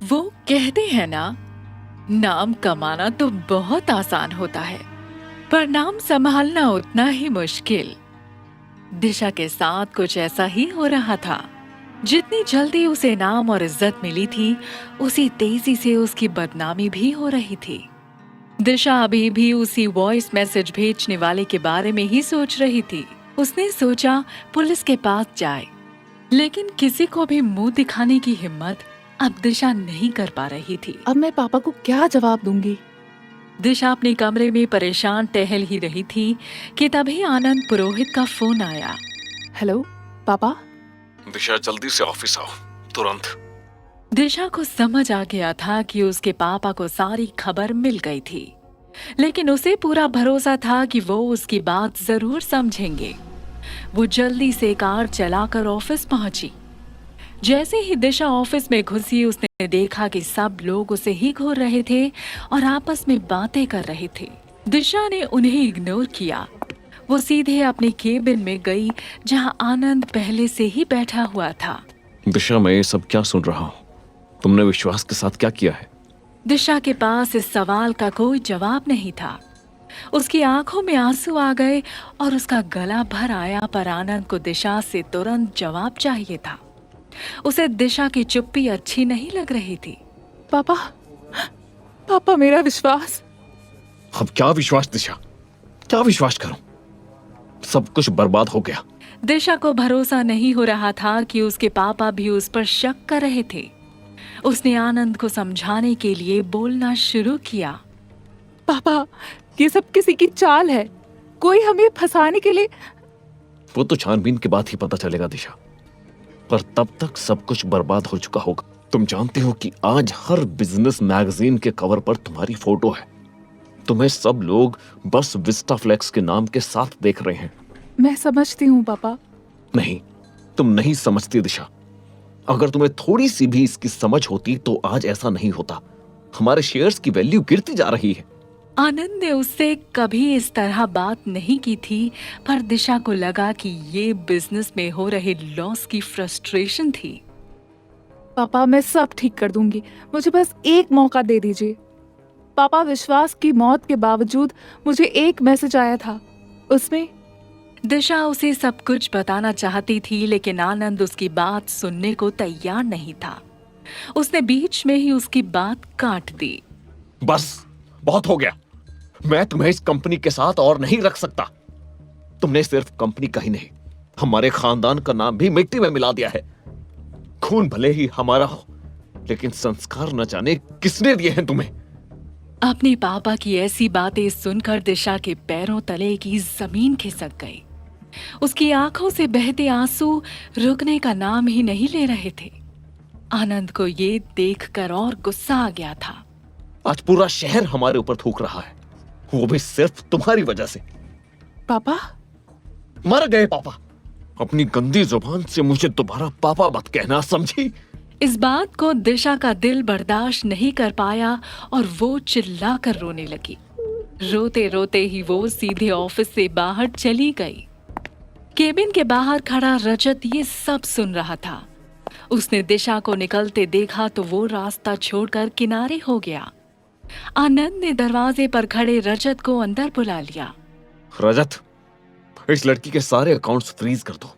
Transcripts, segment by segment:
वो कहते हैं ना, नाम कमाना तो बहुत आसान होता है, पर नाम संभालना उतना ही मुश्किल। दिशा के साथ कुछ ऐसा ही हो रहा था। जितनी जल्दी उसे नाम और इज्जत मिली थी, उसी तेजी से उसकी बदनामी भी हो रही थी। दिशा अभी भी उसी वॉइस मैसेज भेजने वाले के बारे में ही सोच रही थी। उसने सोचा पुलिस के पास जाए, लेकिन किसी को भी मुंह दिखाने की हिम्मत अब दिशा नहीं कर पा रही थी। अब मैं पापा को क्या जवाब दूंगी? दिशा अपने कमरे में परेशान टहल ही रही थी कि तभी आनंद पुरोहित का फोन आया। हेलो पापा। दिशा जल्दी से ऑफिस आओ, तुरंत। दिशा को समझ आ गया था कि उसके पापा को सारी खबर मिल गई थी, लेकिन उसे पूरा भरोसा था कि वो उसकी बात जरूर समझेंगे। वो जल्दी से कार चलाकर ऑफिस पहुंची। जैसे ही दिशा ऑफिस में घुसी, उसने देखा कि सब लोग उसे ही घूर रहे थे और आपस में बातें कर रहे थे। दिशा ने उन्हें इग्नोर किया। वो सीधे अपने केबिन में गई, जहां आनंद पहले से ही बैठा हुआ था। दिशा, मैं ये सब क्या सुन रहा हूँ? तुमने विश्वास के साथ क्या किया है? दिशा के पास इस सवाल का कोई जवाब नहीं था। उसकी आंखों में आंसू आ गए और उसका गला भर आया, पर आनंद को दिशा से तुरंत जवाब चाहिए था। उसे दिशा की चुप्पी अच्छी नहीं लग रही थी। पापा, पापा मेरा विश्वास। अब क्या विश्वास दिशा, क्या विश्वास करूं? सब कुछ बर्बाद हो गया। दिशा को भरोसा नहीं हो रहा था कि उसके पापा भी उस पर शक कर रहे थे। उसने आनंद को समझाने के लिए बोलना शुरू किया। पापा, ये सब किसी की चाल है। कोई हमें फंसाने के लिए। वो तो छानबीन के बाद ही पता चलेगा दिशा, पर तब तक सब कुछ बर्बाद हो चुका होगा। तुम जानते हो कि आज हर बिजनेस मैगजीन के कवर पर तुम्हारी फोटो है। तुम्हें सब लोग बस विस्टाफ्लेक्स के नाम के साथ देख रहे हैं। मैं समझती हूँ पापा। नहीं, तुम नहीं समझती दिशा। अगर तुम्हें थोड़ी सी भी इसकी समझ होती तो आज ऐसा नहीं होता। हमारे शेयर्स की वैल्यू गिरती जा रही है। आनंद ने उससे कभी इस तरह बात नहीं की थी, पर दिशा को लगा कि ये बिजनेस में हो रहे लॉस की फ्रस्ट्रेशन थी। पापा, मैं सब ठीक कर दूंगी। मुझे बस एक मौका दे दीजिए। पापा, विश्वास की मौत के बावजूद मुझे एक मैसेज आया था। उसमें दिशा उसे सब कुछ बताना चाहती थी, लेकिन आनंद उसकी बात सुनने को तैयार नहीं था। उसने बीच में ही उसकी बात काट दी। बस, बहुत हो गया। मैं तुम्हें इस कंपनी के साथ और नहीं रख सकता। तुमने सिर्फ कंपनी का ही नहीं, हमारे खानदान का नाम भी मिट्टी में मिला दिया है। खून भले ही हमारा हो, लेकिन संस्कार न जाने किसने दिए हैं तुम्हें। अपने पापा की ऐसी बातें सुनकर दिशा के पैरों तले की जमीन खिसक गई। उसकी आंखों से बहते आंसू रुकने का नाम ही नहीं ले रहे थे। आनंद को ये देखकर और गुस्सा आ गया था। आज पूरा शहर हमारे ऊपर थूक रहा है, वो भी सिर्फ तुम्हारी वजह से। पापा, मर गए पापा। अपनी गंदी जुबान से मुझे दोबारा पापा मत कहना, समझी? इस बात को दिशा का दिल बर्दाश्त नहीं कर पाया और वो चिल्लाकर रोने लगी। रोते रोते ही वो सीधे ऑफिस से बाहर चली गई। केबिन के बाहर खड़ा रजत ये सब सुन रहा था। उसने दिशा को निकलते देखा तो वो रास्ता छोड़कर किनारे हो गया। आनंद ने दरवाजे पर खड़े रजत को अंदर बुला लिया। रजत, इस लड़की के सारे अकाउंट्स फ्रीज कर दो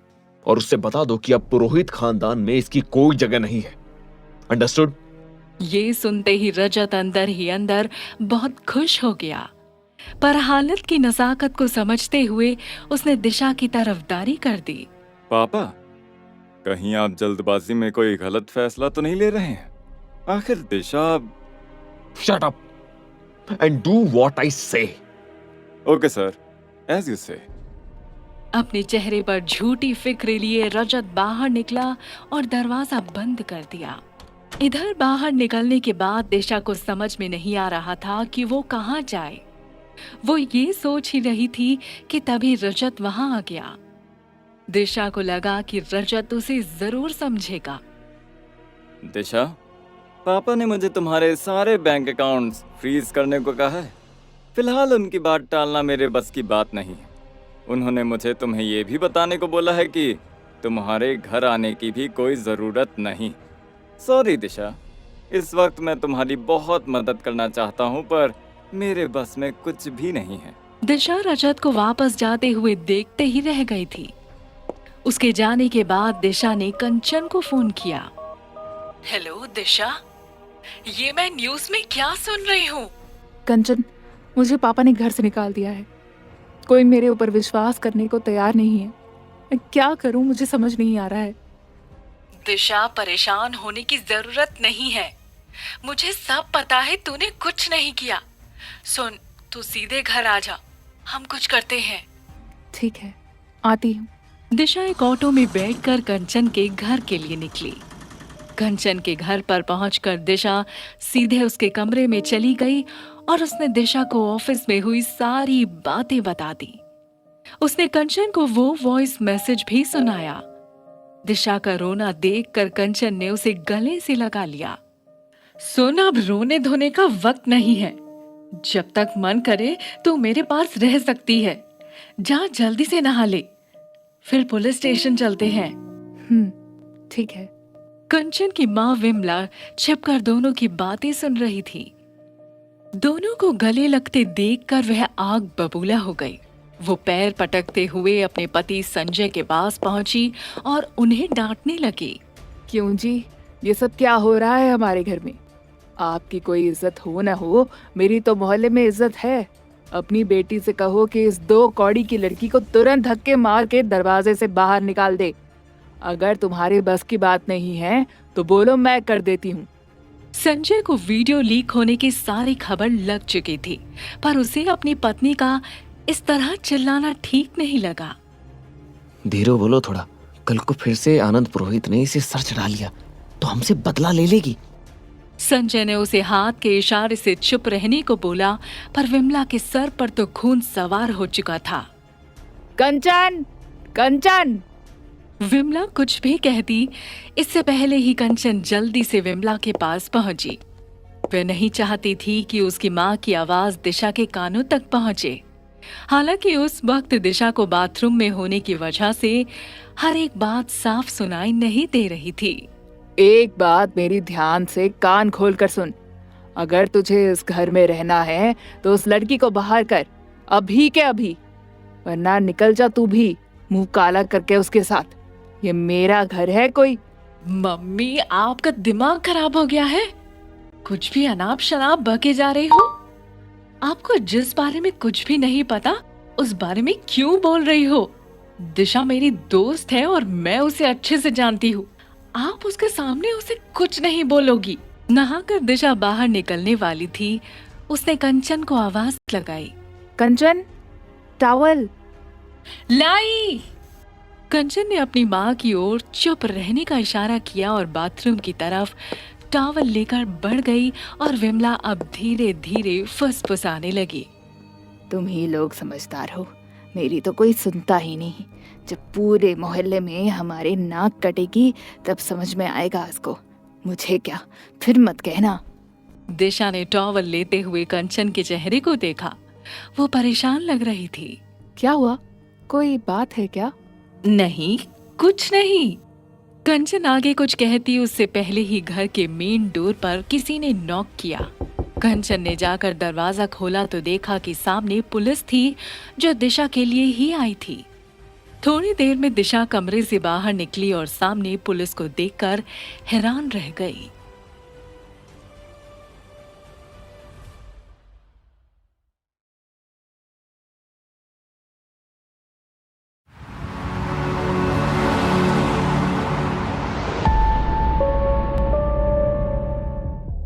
और उससे बता दो कि अब पुरोहित खानदान में इसकी कोई जगह नहीं है। अंडरस्टूड? ये सुनते ही रजत अंदर ही अंदर बहुत खुश हो गया, पर हालत की नजाकत को समझते हुए उसने दिशा की तरफदारी कर दी। पापा, कहीं आप जल्दबाजी में कोई गलत फैसला तो नहीं ले रहे हैं? आखिर Disha. Shut up and do what I say. Okay sir, as you से। अपने चेहरे पर झूठी फिक्र लिए रजत बाहर निकला और दरवाजा बंद कर दिया। इधर बाहर निकलने के बाद दिशा को समझ में नहीं आ रहा था कि वो कहाँ जाए। वो ये सोच ही रही थी कि तभी रजत वहां आ गया। दिशा को लगा कि रजत उसे जरूर समझेगा। दिशा, पापा ने मुझे तुम्हारे सारे बैंक अकाउंट्स फ्रीज करने को कहा है। फिलहाल उनकी बात टालना मेरे बस की बात नहीं है। उन्होंने मुझे तुम्हें ये भी बताने को बोला है कि तुम्हारे घर आने की भी कोई ज़रूरत नहीं। सॉरी दिशा, इस वक्त मैं तुम्हारी बहुत मदद करना चाहता हूँ, पर मेरे बस में कुछ भी नहीं है। दिशा रजत को वापस जाते हुए देखते ही रह गई थी। उसके जाने के बाद दिशा ने कंचन को फोन किया। हेलो दिशा, ये मैं न्यूज़ में क्या सुन रही हूँ? कंचन, मुझे पापा ने घर से निकाल दिया है। कोई मेरे ऊपर विश्वास करने को तैयार नहीं है। मैं क्या करूं, मुझे समझ नहीं आ रहा है। दिशा, परेशान होने की जरूरत नहीं है। मुझे सब पता है, तूने कुछ नहीं किया। सुन, तू सीधे घर आ जा, हम कुछ करते हैं। ठीक है, आती हूँ। दिशा एक ऑटो में बैठकर कंचन के घर के लिए निकली। कंचन के घर पर पहुंचकर दिशा सीधे उसके कमरे में चली गई और उसने दिशा को ऑफिस में हुई सारी बातें बता दी। उसने कंचन को वो वॉइस मैसेज भी सुनाया। दिशा का रोना देखकर कंचन ने उसे गले से लगा लिया। सुन, अब रोने धोने का वक्त नहीं है। जब तक मन करे तो मेरे पास रह सकती है। जा जल्दी से नहा ले, फिर पुलिस स्टेशन चलते हैं। ठीक है। कंचन की माँ विमला छिपकर दोनों की बातें सुन रही थी। दोनों को गले लगते देखकर वह आग बबूला हो गई। वो पैर पटकते हुए अपने पति संजय के पास पहुंची और उन्हें डांटने लगी। क्यों जी, ये सब क्या हो रहा है हमारे घर में? आपकी कोई इज्जत हो ना हो, मेरी तो मोहल्ले में इज्जत है। अपनी बेटी से कहो कि इस 2 कौड़ी की लड़की को तुरंत धक्के मार के दरवाजे से बाहर निकाल दे। अगर तुम्हारे बस की बात नहीं है तो बोलो, मैं कर देती हूँ। संजय को वीडियो लीक होने की सारी खबर लग चुकी थी, पर उसे अपनी पत्नी का इस तरह चिल्लाना ठीक नहीं लगा। धीरे बोलो थोड़ा। कल को फिर से आनंद पुरोहित ने इसे सर चढ़ा लिया तो हमसे बदला ले लेगी। संजय ने उसे हाथ के इशारे से चुप रहने को बोला, पर विमला के सर पर तो खून सवार हो चुका था। कंचन, कंचन! विमला कुछ भी कहती, इससे पहले ही कंचन जल्दी से विमला के पास पहुंची। वह नहीं चाहती थी कि उसकी माँ की आवाज दिशा के कानों तक पहुंचे। हालांकि उस वक्त दिशा को बाथरूम में होने की वजह से हर एक बात साफ सुनाई नहीं दे रही थी। एक बात मेरी ध्यान से कान खोल कर सुन। अगर तुझे इस घर में रहना है तो उस लड़की को बाहर कर, अभी के अभी, वरना निकल जा तू भी मुंह काला करके उसके साथ। ये मेरा घर है कोई। मम्मी, आपका दिमाग खराब हो गया है? कुछ भी अनाप शनाप बके जा रही हो। आपको जिस बारे में कुछ भी नहीं पता उस बारे में क्यों बोल रही हो? दिशा मेरी दोस्त है और मैं उसे अच्छे से जानती हूँ। आप उसके सामने उसे कुछ नहीं बोलोगी। नहाकर दिशा बाहर निकलने वाली थी, उसने कंचन को आवाज लगाई। कंचन, टॉवल लाई। कंचन ने अपनी माँ की ओर चुप रहने का इशारा किया और बाथरूम की तरफ टॉवल लेकर बढ़ गई और विमला अब धीरे धीरे फुसफुसाने लगी। तुम ही लोग समझदार हो, मेरी तो कोई सुनता ही नहीं। जब पूरे मोहल्ले में हमारे नाक कटेगी तब समझ में आएगा इसको। मुझे क्या, फिर मत कहना। दिशा ने टॉवल लेते हुए कंचन के चेहरे को देखा। वो परेशान लग रही थी। क्या हुआ, कोई बात है क्या? नहीं, कुछ नहीं। कंचन आगे कुछ कहती उससे पहले ही घर के मेन डोर पर किसी ने नॉक किया। कंचन ने जाकर दरवाजा खोला तो देखा कि सामने पुलिस थी जो दिशा के लिए ही आई थी। थोड़ी देर में दिशा कमरे से बाहर निकली और सामने पुलिस को देखकर हैरान रह गई।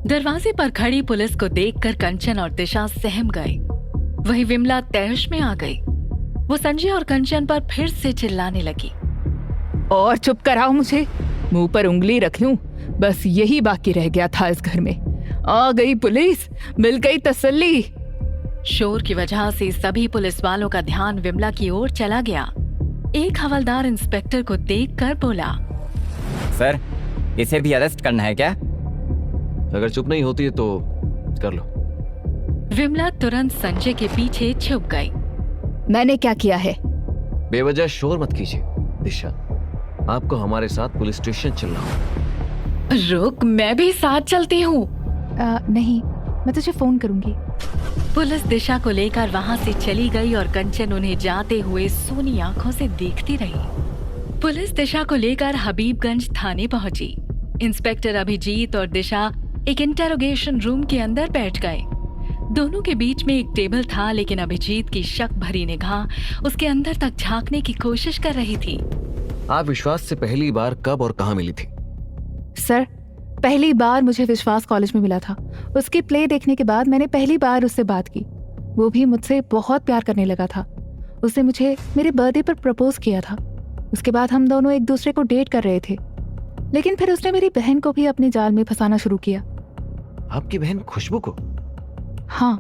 दरवाजे पर खड़ी पुलिस को देखकर कंचन और दिशा सहम गए। वही विमला तैश में आ गई। वो संजय और कंचन पर फिर से चिल्लाने लगी। और चुप कराओ मुझे, मुंह पर उंगली रख लूं, बस यही बाकी रह गया था इस घर में। आ गई पुलिस, मिल गई तसल्ली। शोर की वजह से सभी पुलिस वालों का ध्यान विमला की ओर चला गया। एक हवलदार इंस्पेक्टर को देखकर बोला, सर, इसे भी अरेस्ट करना है क्या? अगर चुप नहीं होती है तो कर लो। विमला तुरंत संजय के पीछे छुप गई। मैंने क्या किया है? बेवजह शोर मत कीजिए दिशा, आपको हमारे साथ पुलिस स्टेशन चलना होगा। रुक, मैं भी साथ चलती हूँ। नहीं, मैं तुझे फोन करूंगी। पुलिस दिशा को लेकर वहां से चली गई और कंचन उन्हें जाते हुए सूनी आंखों से देखती रही। पुलिस दिशा को लेकर हबीबगंज थाने पहुंची। इंस्पेक्टर अभिजीत और दिशा एक इंटेरोगेशन रूम के अंदर बैठ गए। दोनों के बीच में एक टेबल था, लेकिन अभिजीत की शक भरी निगाह उसके अंदर तक झांकने की कोशिश कर रही थी। आप विश्वास से पहली बार कब और कहाँ मिली थी? सर, पहली बार मुझे विश्वास कॉलेज में मिला था। उसके प्ले देखने के बाद मैंने पहली बार उससे बात की। वो भी मुझसे बहुत प्यार करने लगा था। उसने मुझे मेरे बर्थडे पर प्रपोज किया था। उसके बाद हम दोनों एक दूसरे को डेट कर रहे थे, लेकिन फिर उसने मेरी बहन को भी अपने जाल में फंसाना शुरू किया। आपकी बहन खुशबू को? हाँ,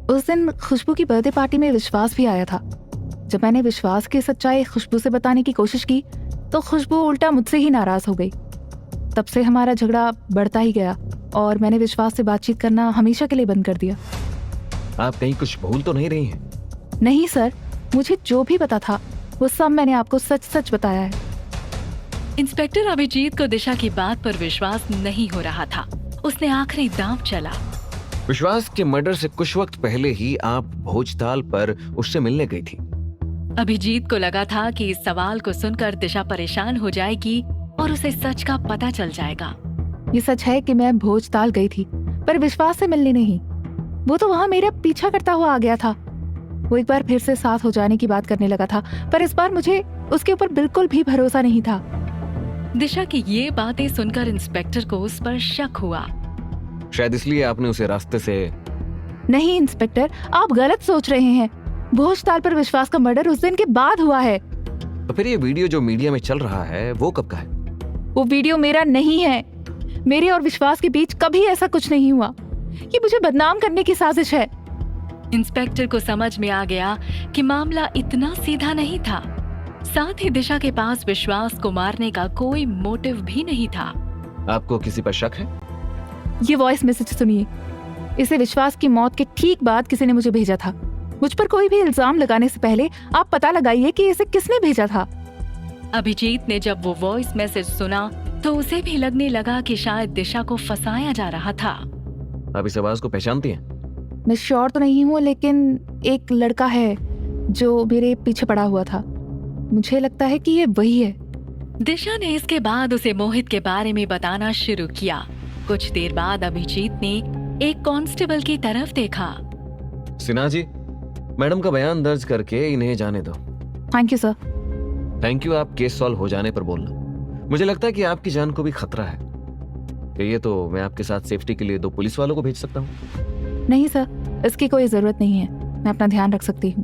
उस दिन खुशबू की बर्थडे पार्टी में विश्वास भी आया था। जब मैंने विश्वास की सच्चाई खुशबू से बताने की कोशिश की तो खुशबू उल्टा मुझसे ही नाराज हो गई। तब से हमारा झगड़ा बढ़ता ही गया और मैंने विश्वास से बातचीत करना हमेशा के लिए बंद कर दिया। आप कहीं कुछ भूल तो नहीं रही हैं? नहीं सर, मुझे जो भी पता था वो सब मैंने आपको सच सच बताया है। इंस्पेक्टर अभिजीत को दिशा की बात पर विश्वास नहीं हो रहा था। उसने आखिरी दांव चला। विश्वास के मर्डर से कुछ वक्त पहले ही आप भोजताल पर उससे मिलने गई थी। अभिजीत को लगा था कि इस सवाल को सुनकर दिशा परेशान हो जाएगी और उसे सच का पता चल जाएगा। ये सच है कि मैं भोजताल गई थी, पर विश्वास से मिलने नहीं। वो तो वहाँ मेरा पीछा करता हुआ आ गया था। वो एक बार फिर से साथ हो जाने की बात करने लगा था, पर इस बार मुझे उसके ऊपर बिल्कुल भी भरोसा नहीं था। दिशा की ये बातें सुनकर इंस्पेक्टर को उस पर शक हुआ। शायद इसलिए आपने उसे रास्ते से... नहीं इंस्पेक्टर, आप गलत सोच रहे हैं। भोजताल पर विश्वास का मर्डर उस दिन के बाद हुआ है। तो फिर ये वीडियो जो मीडिया में चल रहा है वो कब का है? वो वीडियो मेरा नहीं है। मेरे और विश्वास के बीच कभी ऐसा कुछ नहीं हुआ। ये मुझे बदनाम करने की साजिश है। इंस्पेक्टर को समझ में आ गया कि मामला इतना सीधा नहीं था। साथ ही दिशा के पास विश्वास को मारने का कोई मोटिव भी नहीं था। आपको किसी पर शक है? ये वॉइस मैसेज सुनिए। इसे विश्वास की मौत के ठीक बाद किसी ने मुझे भेजा था। मुझ पर कोई भी इल्जाम लगाने से पहले आप पता लगाइए कि इसे किसने भेजा था। अभिजीत ने जब वो वॉइस मैसेज सुना तो उसे भी लगने लगा कि शायद दिशा को फंसाया जा रहा था। आप इस आवाज को पहचानती हैं? मैं श्योर तो नहीं हूँ, लेकिन एक लड़का है जो मेरे पीछे पड़ा हुआ था। मुझे लगता है कि ये वही है। दिशा ने इसके बाद उसे मोहित के बारे में बताना शुरू किया। कुछ देर बाद अभिजीत ने एक कांस्टेबल की तरफ देखा। सिन्हा जी, मैडम का बयान दर्ज करके इन्हें जाने दो। Thank you sir. Thank you, आप केस सॉल्व हो जाने पर बोलना। मुझे लगता है कि आपकी जान को भी खतरा है। ये तो मैं आपके साथ सेफ्टी के लिए 2 पुलिस वालों को भेज सकता हूँ। नहीं सर, इसकी कोई जरूरत नहीं है। मैं अपना ध्यान रख सकती हूँ।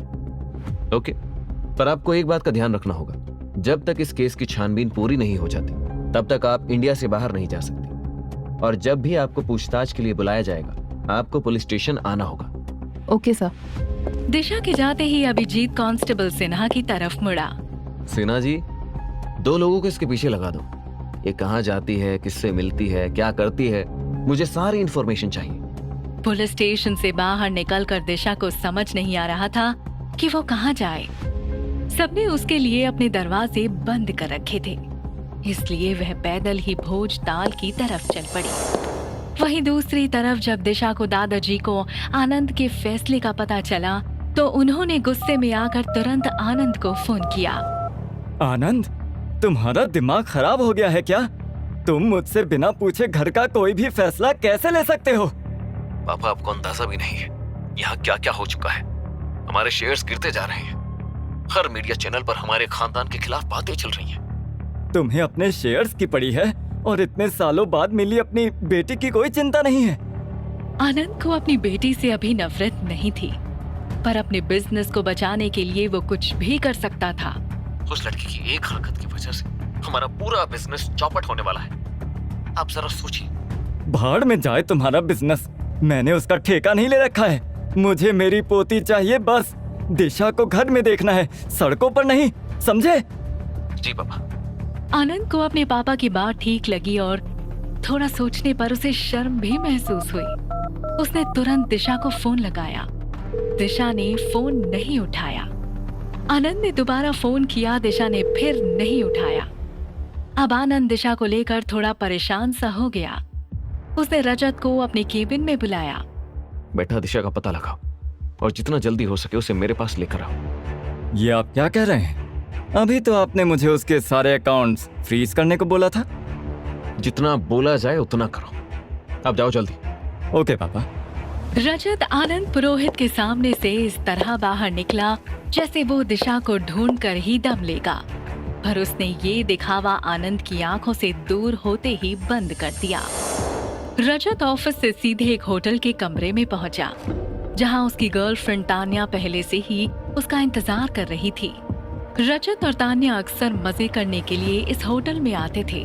ओके, पर आपको एक बात का ध्यान रखना होगा। जब तक इस केस की छानबीन पूरी नहीं हो जाती तब तक आप इंडिया से बाहर नहीं जा सकती। और जब भी आपको पूछताछ के लिए बुलाया जाएगा आपको पुलिस स्टेशन आना होगा। Okay sir. दिशा के जाते ही अभिजीत कांस्टेबल सिन्हा की तरफ मुड़ा। सिन्हा जी, 2 लोगों को इसके पीछे लगा दो। ये कहाँ जाती है, किससे मिलती है, क्या करती है, मुझे सारी इंफॉर्मेशन चाहिए। पुलिस स्टेशन से बाहर निकलकर दिशा को समझ नहीं आ रहा था कि वो कहाँ जाए। सबने उसके लिए अपने दरवाजे बंद कर रखे थे, इसलिए वह पैदल ही भोजताल की तरफ चल पड़ी। वहीं दूसरी तरफ जब दिशा को दादाजी को आनंद के फैसले का पता चला तो उन्होंने गुस्से में आकर तुरंत आनंद को फोन किया। आनंद, तुम्हारा दिमाग खराब हो गया है क्या? तुम मुझसे बिना पूछे घर का कोई भी फैसला कैसे ले सकते हो? पापा, आपको अंदाजा भी नहीं है यहाँ क्या क्या हो चुका है। हमारे शेयर्स गिरते जा रहे हैं। हर मीडिया चैनल पर हमारे खानदान के खिलाफ बातें चल रही हैं। तुम्हें अपने शेयर्स की पड़ी है और इतने सालों बाद मिली अपनी बेटी की कोई चिंता नहीं है। आनंद को अपनी बेटी से अभी नफरत नहीं थी, पर अपने बिजनेस को बचाने के लिए वो कुछ भी कर सकता था। उस लड़की की एक हरकत की वजह से हमारा पूरा बिजनेस चौपट होने वाला है। आप जरा सोचिए। भाड़ में जाए तुम्हारा बिजनेस। मैंने उसका ठेका नहीं ले रखा है। मुझे मेरी पोती चाहिए बस। दिशा को घर में देखना है, सड़कों पर नहीं, समझे? जी पापा। आनंद को अपने पापा की बात ठीक लगी और थोड़ा सोचने पर उसे शर्म भी महसूस हुई। उसने तुरंत दिशा को फोन लगाया। दिशा ने फोन नहीं उठाया। आनंद ने दोबारा फोन किया, दिशा ने फिर नहीं उठाया। अब आनंद दिशा को लेकर थोड़ा परेशान सा हो गया। उसने रजत को अपने केबिन में बुलाया। बेटा, दिशा का पता लगाओ और जितना जल्दी हो सके उसे मेरे पास लेकर आओ। ये आप क्या कह रहे हैं? अभी तो आपने मुझे उसके सारे अकाउंट्स फ्रीज करने को बोला था। जितना बोला जाए उतना करो। अब जाओ जल्दी। ओके पापा। रजत आनंद पुरोहित के सामने से इस तरह बाहर निकला जैसे वो दिशा को ढूंढ कर ही दम लेगा, पर उसने ये दिखावा आनंद की आंखों से दूर होते ही बंद कर दिया। रजत ऑफिस से सीधे एक होटल के कमरे में पहुंचा, जहां उसकी गर्लफ्रेंड तान्या पहले से ही उसका इंतजार कर रही थी। रजत और तान्या अक्सर मजे करने के लिए इस होटल में आते थे।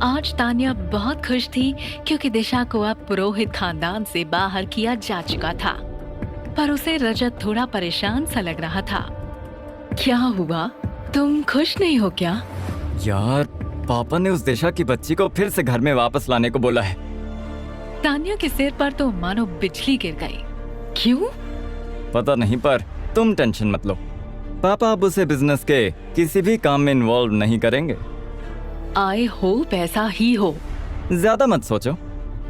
आज तान्या बहुत खुश थी क्योंकि दिशा को अब पुरोहित खानदान से बाहर किया जा चुका था, पर उसे रजत थोड़ा परेशान सा लग रहा था। क्या हुआ? तुम खुश नहीं हो क्या? यार, पापा ने उस दिशा की बच्ची को फिर से घर में वापस लाने को बोला है। तान्या के सिर पर तो मानो बिजली गिर गई। क्यों? पता नहीं, पर तुम टेंशन मत लो। पापा अब उसे बिजनेस के किसी भी काम में इन्वॉल्व नहीं करेंगे। आई होप ऐसा ही हो। ज्यादा मत सोचो,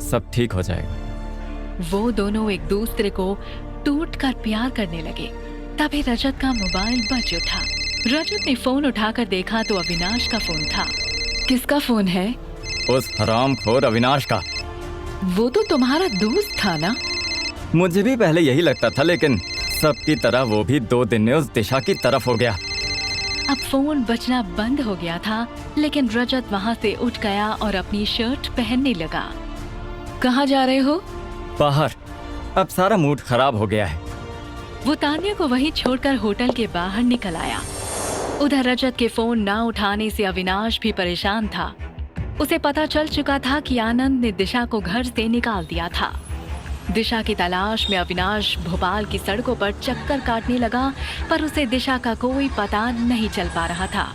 सब ठीक हो जाएगा। वो दोनों एक दूसरे को टूट कर प्यार करने लगे। तभी रजत का मोबाइल बज उठा। रजत ने फोन उठाकर देखा तो अविनाश का फोन था। किसका फोन है? उस हरामखोर अविनाश का। वो तो तुम्हारा दोस्त था ना? मुझे भी पहले यही लगता था, लेकिन सबकी तरह वो भी 2 दिन में उस दिशा की तरफ हो गया। अब फोन बजना बंद हो गया था, लेकिन रजत वहाँ से उठ गया और अपनी शर्ट पहनने लगा। कहाँ जा रहे हो? बाहर। अब सारा मूड खराब हो गया है। वो तान्या को वहीं छोड़कर होटल के बाहर निकल आया। उधर रजत के फोन ना उठाने से अविनाश भी परेशान था। उसे पता चल चुका था कि आनंद ने दिशा को घर से निकाल दिया था। दिशा की तलाश में अविनाश भोपाल की सड़कों पर चक्कर काटने लगा, पर उसे दिशा का कोई पता नहीं चल पा रहा था।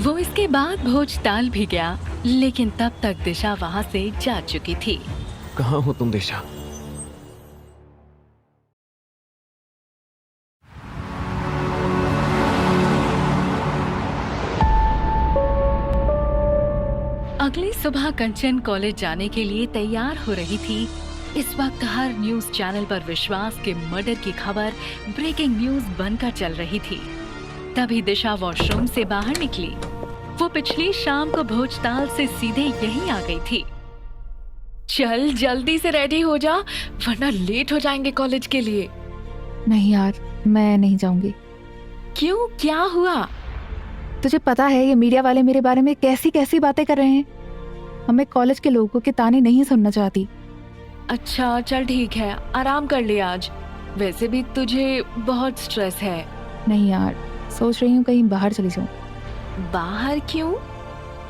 वो इसके बाद भोजताल भी गया, लेकिन तब तक दिशा वहाँ से जा चुकी थी। कहाँ हो तुम दिशा? अगली सुबह कंचन कॉलेज जाने के लिए तैयार हो रही थी। इस वक्त हर न्यूज चैनल पर विश्वास के मर्डर की खबर ब्रेकिंग न्यूज बनकर चल रही थी। तभी दिशा वॉशरूम से बाहर निकली। वो पिछली शाम को भोजताल से सीधे यहीं आ गई थी। चल जल्दी से रेडी हो जा, वरना लेट हो जाएंगे कॉलेज के लिए। नहीं यार, मैं नहीं जाऊंगी। क्यों, क्या हुआ? तुझे पता है ये मीडिया वाले मेरे बारे में कैसी कैसी बातें कर रहे हैं। और मैं कॉलेज के लोगों के ताने नहीं सुनना चाहती। अच्छा चल ठीक है, आराम कर ले आज। वैसे भी तुझे बहुत स्ट्रेस है। नहीं यार, सोच रही हूँ कहीं बाहर चली जाऊँ। बाहर क्यों?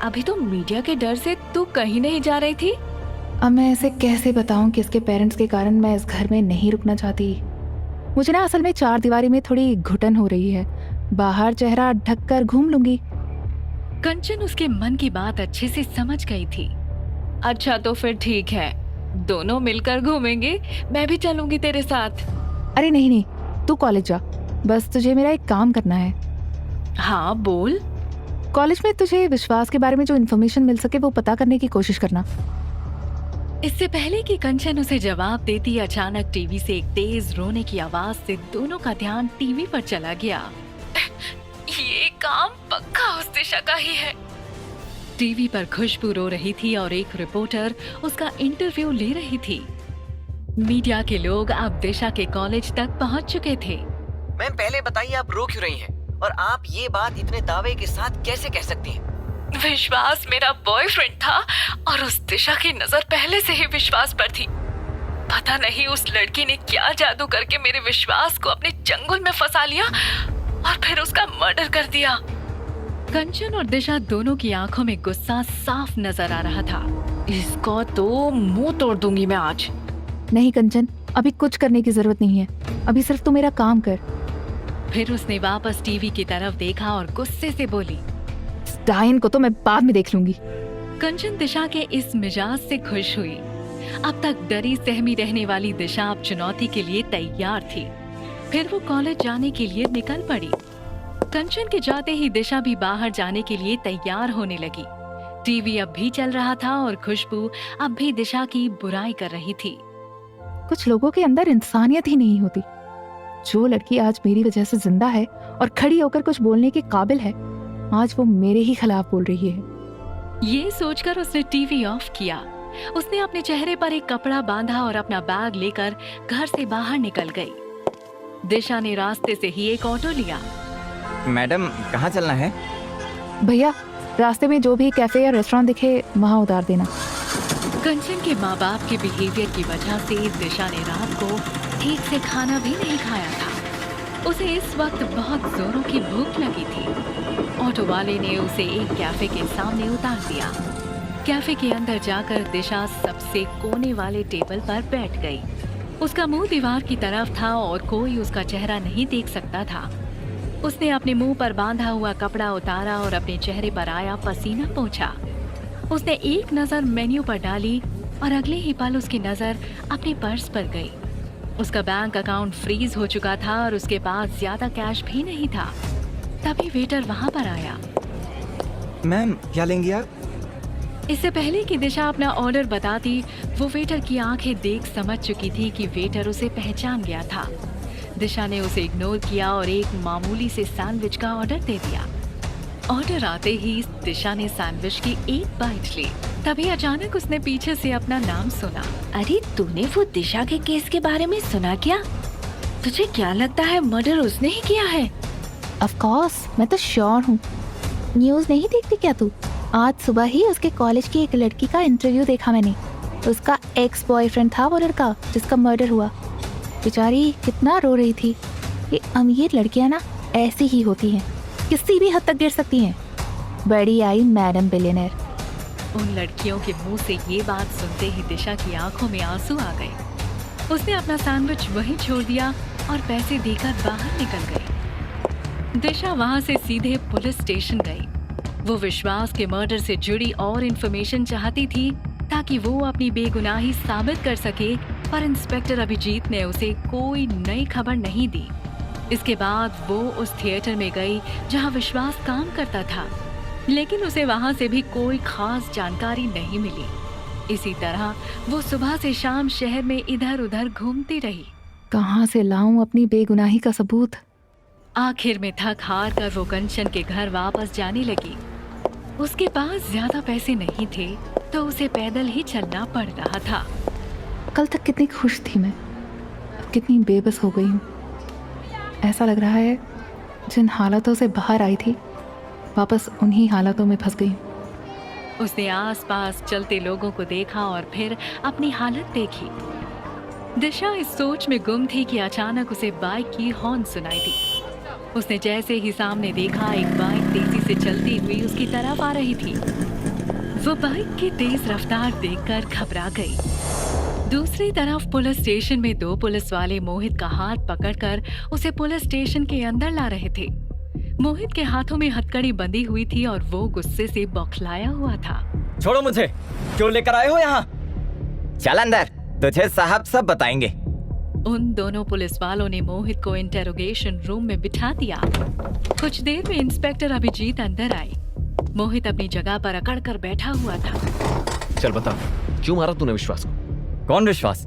अभी तो मीडिया के डर से तू कहीं नहीं जा रही थी। अब मैं ऐसे कैसे बताऊं कि इसके पेरेंट्स के कारण मैं इस घर में नहीं रुकना चाहती। मुझे ना असल में 4 दीवारी में थोड़ी घुटन हो रही है। बाहर चेहरा ढककर घूम लूंगी। कंचन उसके मन की बात अच्छे से समझ गई थी। अच्छा तो फिर ठीक है, दोनों मिलकर घूमेंगे। मैं भी चलूंगी तेरे साथ। अरे नहीं नहीं, तू कॉलेज जा। बस तुझे मेरा एक काम करना है। हाँ बोल। कॉलेज में तुझे विश्वास के बारे में जो इन्फॉर्मेशन मिल सके वो पता करने की कोशिश करना। इससे पहले कि कंचन उसे जवाब देती, अचानक टीवी से एक तेज रोने की आवाज से दोनों का ध्यान टीवी पर चला गया। ये काम पक्का उस दिशा का ही है। टीवी पर खुशबू रो रही थी और एक रिपोर्टर उसका इंटरव्यू ले रही थी। मीडिया के लोग अब दिशा के कॉलेज तक पहुंच चुके थे। मैम पहले बताइए आप रो क्यों रही हैं? और आप ये बात इतने दावे के साथ कैसे कह सकती हैं? विश्वास मेरा बॉयफ्रेंड था और उस दिशा की नजर पहले से ही विश्वास पर थी। पता नहीं उस लड़की ने क्या जादू करके मेरे विश्वास को अपने चंगुल में फंसा लिया और फिर उसका मर्डर कर दिया। कंचन और दिशा दोनों की आंखों में गुस्सा साफ नजर आ रहा था। इसको तो मुंह तोड़ दूंगी मैं आज। नहीं कंचन, अभी कुछ करने की जरूरत नहीं है। अभी सिर्फ तू मेरा काम कर। फिर उसने वापस टीवी की तरफ देखा और गुस्से से बोली, डायन को तो मैं बाद में देख लूंगी। कंचन दिशा के इस मिजाज से खुश हुई। अब तक डरी सहमी रहने वाली दिशा अब चुनौती के लिए तैयार थी। फिर वो कॉलेज जाने के लिए निकल पड़ी। कंचन के जाते ही दिशा भी बाहर जाने के लिए तैयार होने लगी। टीवी अब भी चल रहा था और खुशबू अब भी दिशा की बुराई कर रही थी। कुछ लोगों के अंदर इंसानियत ही नहीं होती। जो लड़की आज मेरी वजह से जिंदा है और खड़ी होकर कुछ बोलने के काबिल है, आज वो मेरे ही खिलाफ बोल रही है। ये सोचकर उसने टीवी ऑफ किया। उसने अपने चेहरे पर एक कपड़ा बांधा और अपना बैग लेकर घर से बाहर निकल गई। दिशा ने रास्ते से ही एक ऑटो लिया। मैडम कहाँ चलना है? भैया, रास्ते में जो भी कैफे या रेस्टोरेंट दिखे वहाँ उतार देना। कंचन के माँ बाप के बिहेवियर की वजह से दिशा ने रात को ठीक से खाना भी नहीं खाया था। उसे इस वक्त बहुत जोरों की भूख लगी थी। ऑटो वाले ने उसे एक कैफे के सामने उतार दिया। कैफे के अंदर जाकर दिशा सबसे कोने वाले टेबल पर बैठ गई। उसका मुंह दीवार की तरफ था और कोई उसका चेहरा नहीं देख सकता था। उसने अपने मुंह पर बांधा हुआ कपड़ा उतारा और अपने चेहरे पर आया पसीना पोंछा। उसने एक नजर मेन्यू पर डाली और अगले ही पल उसकी नजर अपने पर्स पर गई। उसका बैंक अकाउंट फ्रीज हो चुका था और उसके पास ज्यादा कैश भी नहीं था। तभी वेटर वहां पर आया। मैम क्या लेंगी आप? इससे पहले कि दिशा अपना ऑर्डर बताती, वो वेटर की आंखें देख समझ चुकी थी कि वेटर उसे पहचान गया था। दिशा ने उसे इग्नोर किया और एक मामूली से सैंडविच का ऑर्डर दे दिया। ऑर्डर आते ही दिशा ने सैंडविच की एक बाइट ली। तभी अचानक उसने पीछे से अपना नाम सुना। अरे तूने वो दिशा के केस के बारे में सुना क्या? तुझे क्या लगता है मर्डर उसने ही किया है? ऑफ कोर्स, मैं तो श्योर हूँ। न्यूज़ नहीं देखती क्या तू? आज सुबह ही उसके कॉलेज की एक लड़की का इंटरव्यू देखा मैंने। उसका एक्स बॉयफ्रेंड था वो लड़का जिसका मर्डर हुआ। बेचारी कितना रो रही थी। ये अमीर लड़कियां ना ऐसी ही होती हैं, किसी भी हद तक गिर सकती हैं। बड़ी आई मैडम बिलियनर। उन लड़कियों के मुंह से ये बात सुनते ही दिशा की आंखों में आंसू आ गए। उसने अपना सैंडविच वहीं छोड़ दिया और पैसे देकर बाहर निकल गई। दिशा वहां से सीधे पुलिस स्टेशन गई। वो विश्वास के मर्डर से जुड़ी और इन्फॉर्मेशन चाहती थी ताकि वो अपनी बेगुनाही साबित कर सके, पर इंस्पेक्टर अभिजीत ने उसे कोई नई खबर नहीं दी। इसके बाद वो उस थिएटर में गई जहां विश्वास काम करता था, लेकिन उसे वहां से भी कोई खास जानकारी नहीं मिली। इसी तरह वो सुबह से शाम शहर में इधर उधर घूमती रही। कहाँ से लाऊं अपनी बेगुनाही का सबूत? आखिर में थक हार कर वो कंचन के घर वापस जाने लगी। उसके पास ज्यादा पैसे नहीं थे तो उसे पैदल ही चलना पड़ रहा था। कल तक कितनी खुश थी मैं, अब कितनी बेबस हो गई हूँ। ऐसा लग रहा है जिन हालातों से बाहर आई थी वापस उन्हीं हालातों में फंस गई हूँ। उसने आसपास चलते लोगों को देखा और फिर अपनी हालत देखी। दिशा इस सोच में गुम थी कि अचानक उसे बाइक की हॉर्न सुनाई दी। उसने जैसे ही सामने देखा, एक बाइक तेजी से चलती हुई उसकी तरफ आ रही थी। वो बाइक की तेज रफ्तार देखकर घबरा गई। दूसरी तरफ पुलिस स्टेशन में दो पुलिस वाले मोहित का हाथ पकड़कर उसे पुलिस स्टेशन के अंदर ला रहे थे। मोहित के हाथों में हथकड़ी बंधी हुई थी और वो गुस्से से बौखलाया हुआ था। छोड़ो मुझे, क्यों लेकर आए हो यहाँ? चल अंदर, तुझे साहब सब बताएंगे। उन दोनों पुलिस वालों ने मोहित को इंटेरोगेशन रूम में बिठा दिया। कुछ देर में इंस्पेक्टर अभिजीत अंदर आई। मोहित अपनी जगह पर अकड़ कर बैठा हुआ था। चल बता, क्यों मारा तूने विश्वास को? कौन विश्वास?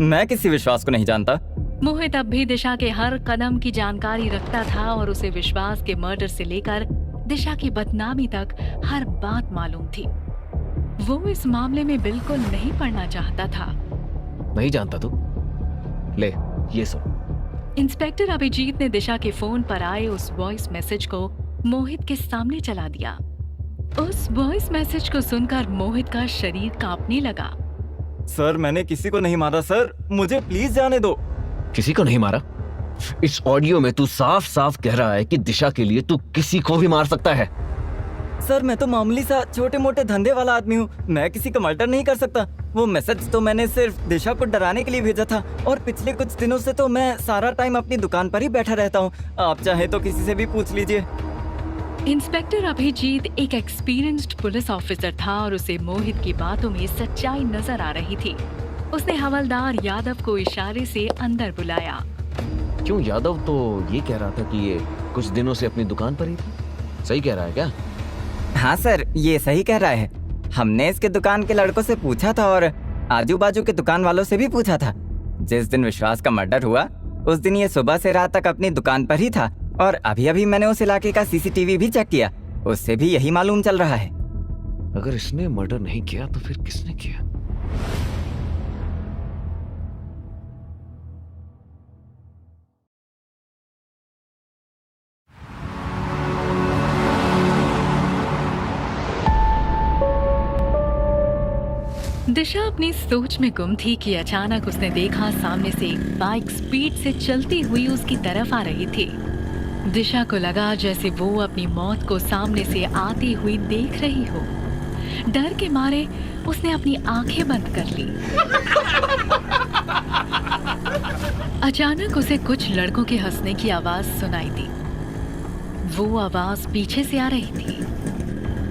मैं किसी विश्वास को नहीं जानता। मोहित अब भी दिशा के हर कदम की जानकारी रखता था और उसे विश्वास के मर्डर से लेकर दिशा की बदनामी तक हर बात मालूम थी। वो इस मामले में बिल्कुल नहीं पड़ना चाहता था। नहीं जानता तू? ले ये सुन। इंस्पेक्टर अभिजीत ने दिशा के फोन पर आए उस वॉइस मैसेज को मोहित के सामने चला दिया। उस वॉइस मैसेज को सुनकर मोहित का शरीर कांपने लगा। सर, मैंने किसी को नहीं मारा सर, मुझे प्लीज जाने दो। किसी को नहीं मारा? इस ऑडियो में तू साफ साफ कह रहा है कि दिशा के लिए तू किसी को भी मार सकता है। सर, मैं तो मामूली सा छोटे मोटे धंधे वाला आदमी हूँ, मैं किसी का मर्डर नहीं कर सकता। वो मैसेज तो मैंने सिर्फ दिशा को डराने के लिए भेजा था और पिछले कुछ दिनों से तो मैं सारा टाइम अपनी दुकान पर ही बैठा रहता हूँ। आप चाहे तो किसी से भी पूछ लीजिए। इंस्पेक्टर अभिजीत एक एक्सपीरियंस्ड पुलिस ऑफिसर था और उसे मोहित की बातों में सच्चाई नजर आ रही थी। उसने हवलदार यादव को इशारे से अंदर बुलाया। क्यों? यादव तो ये कह रहा था कि ये कुछ दिनों से अपनी दुकान पर ही था। सही कह रहा है क्या? हाँ सर, ये सही कह रहा है। हमने इसके दुकान के लड़कों से पूछा था और आजू बाजू के दुकान वालों से भी पूछा था। जिस दिन विश्वास का मर्डर हुआ उस दिन ये सुबह से रात तक अपनी दुकान पर ही था और अभी अभी मैंने उस इलाके का सीसीटीवी भी चेक किया, उससे भी यही मालूम चल रहा है। अगर इसने मर्डर नहीं किया तो फिर किसने किया? दिशा अपनी सोच में गुम थी कि अचानक उसने देखा सामने से एक बाइक स्पीड से चलती हुई उसकी तरफ आ रही थी। दिशा को लगा जैसे वो अपनी मौत को सामने से आती हुई देख रही हो। डर के मारे उसने अपनी आंखें बंद कर ली। अचानक उसे कुछ लड़कों के हंसने की आवाज सुनाई दी। वो आवाज पीछे से आ रही थी।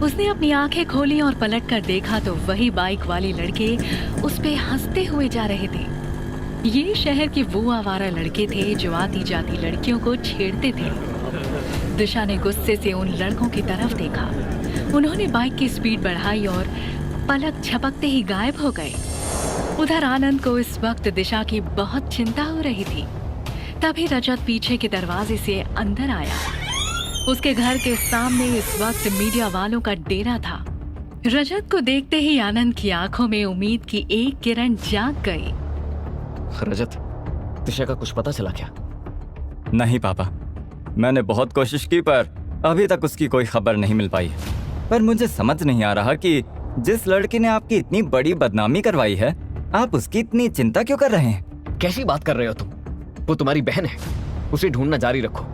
उसने अपनी आंखें खोली और पलटकर देखा तो वही बाइक वाले लड़के उस पे हंसते हुए जा रहे थे। ये शहर के वो आवारा लड़के थे जो आती जाती लड़कियों को छेड़ते थे। दिशा ने गुस्से से उन लड़कों की तरफ देखा। उन्होंने बाइक की स्पीड बढ़ाई और पलक झपकते ही गायब हो गए। उधर आनंद को इस वक्त दिशा की बहुत चिंता हो रही थी। तभी रजत पीछे के दरवाजे से अंदर आया। उसके घर के सामने इस वक्त मीडिया वालों का डेरा था। रजत को देखते ही आनंद की आंखों में उम्मीद की एक किरण जाग गई। रजत, दिशा का कुछ पता चला क्या? नहीं पापा, मैंने बहुत कोशिश की पर अभी तक उसकी कोई खबर नहीं मिल पाई। पर मुझे समझ नहीं आ रहा कि जिस लड़के ने आपकी इतनी बड़ी बदनामी करवाई है, आप उसकी इतनी चिंता क्यों कर रहे हैं? कैसी बात कर रहे हो तुम? वो तुम्हारी बहन है। उसे ढूंढना जारी रखो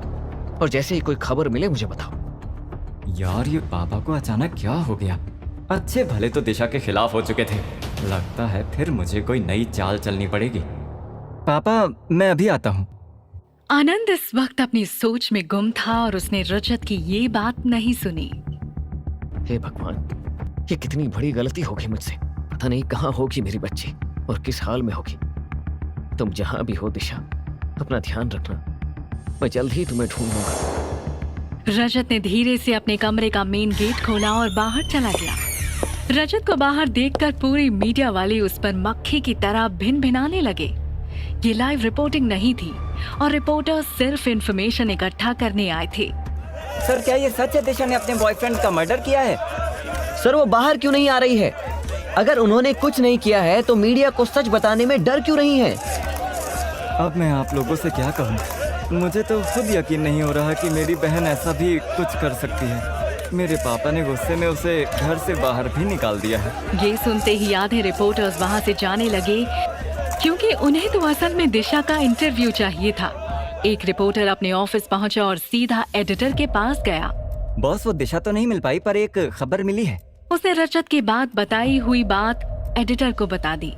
और जैसे ही कोई खबर मिले मुझे बताओ। यार, ये पापा को अचानक क्या हो गया? अच्छे भले तो दिशा के खिलाफ हो चुके थे, लगता है फिर मुझे कोई नई चाल चलनी पड़ेगी। पापा, मैं अभी आता हूँ। आनंद इस वक्त अपनी सोच में गुम था और उसने रजत की ये बात नहीं सुनी। हे भगवान, ये कितनी बड़ी गलती होगी मुझसे। पता नहीं कहाँ होगी मेरी बच्ची और किस हाल में होगी। तुम जहां भी हो दिशा, अपना ध्यान रखना। मैं जल्द ही तुम्हें ढूंढूंगा। रजत ने धीरे से अपने कमरे का मेन गेट खोला और बाहर चला गया। रजत को बाहर देखकर पूरी मीडिया वाले उस पर मक्खी की तरह भिन भिनाने लगे। ये लाइव रिपोर्टिंग नहीं थी और रिपोर्टर सिर्फ इंफॉर्मेशन इकट्ठा करने आए थे। सर, क्या ये सच है दिशा ने अपने बॉयफ्रेंड का मर्डर किया है? सर, वो बाहर क्यों नहीं आ रही है? अगर उन्होंने कुछ नहीं किया है तो मीडिया को सच बताने में डर क्यों रही है? अब मैं आप लोगों से क्या कहूँ? मुझे तो खुद यकीन नहीं हो रहा कि मेरी बहन ऐसा भी कुछ कर सकती है। मेरे पापा ने गुस्से में उसे घर से बाहर भी निकाल दिया है। ये सुनते ही आधे रिपोर्टर्स वहाँ से जाने लगे क्योंकि उन्हें तो असल में दिशा का इंटरव्यू चाहिए था। एक रिपोर्टर अपने ऑफिस पहुंचा और सीधा एडिटर के पास गया। बॉस, वो दिशा तो नहीं मिल पाई पर एक खबर मिली है। उसने रजत की बात बताई हुई बात एडिटर को बता दी।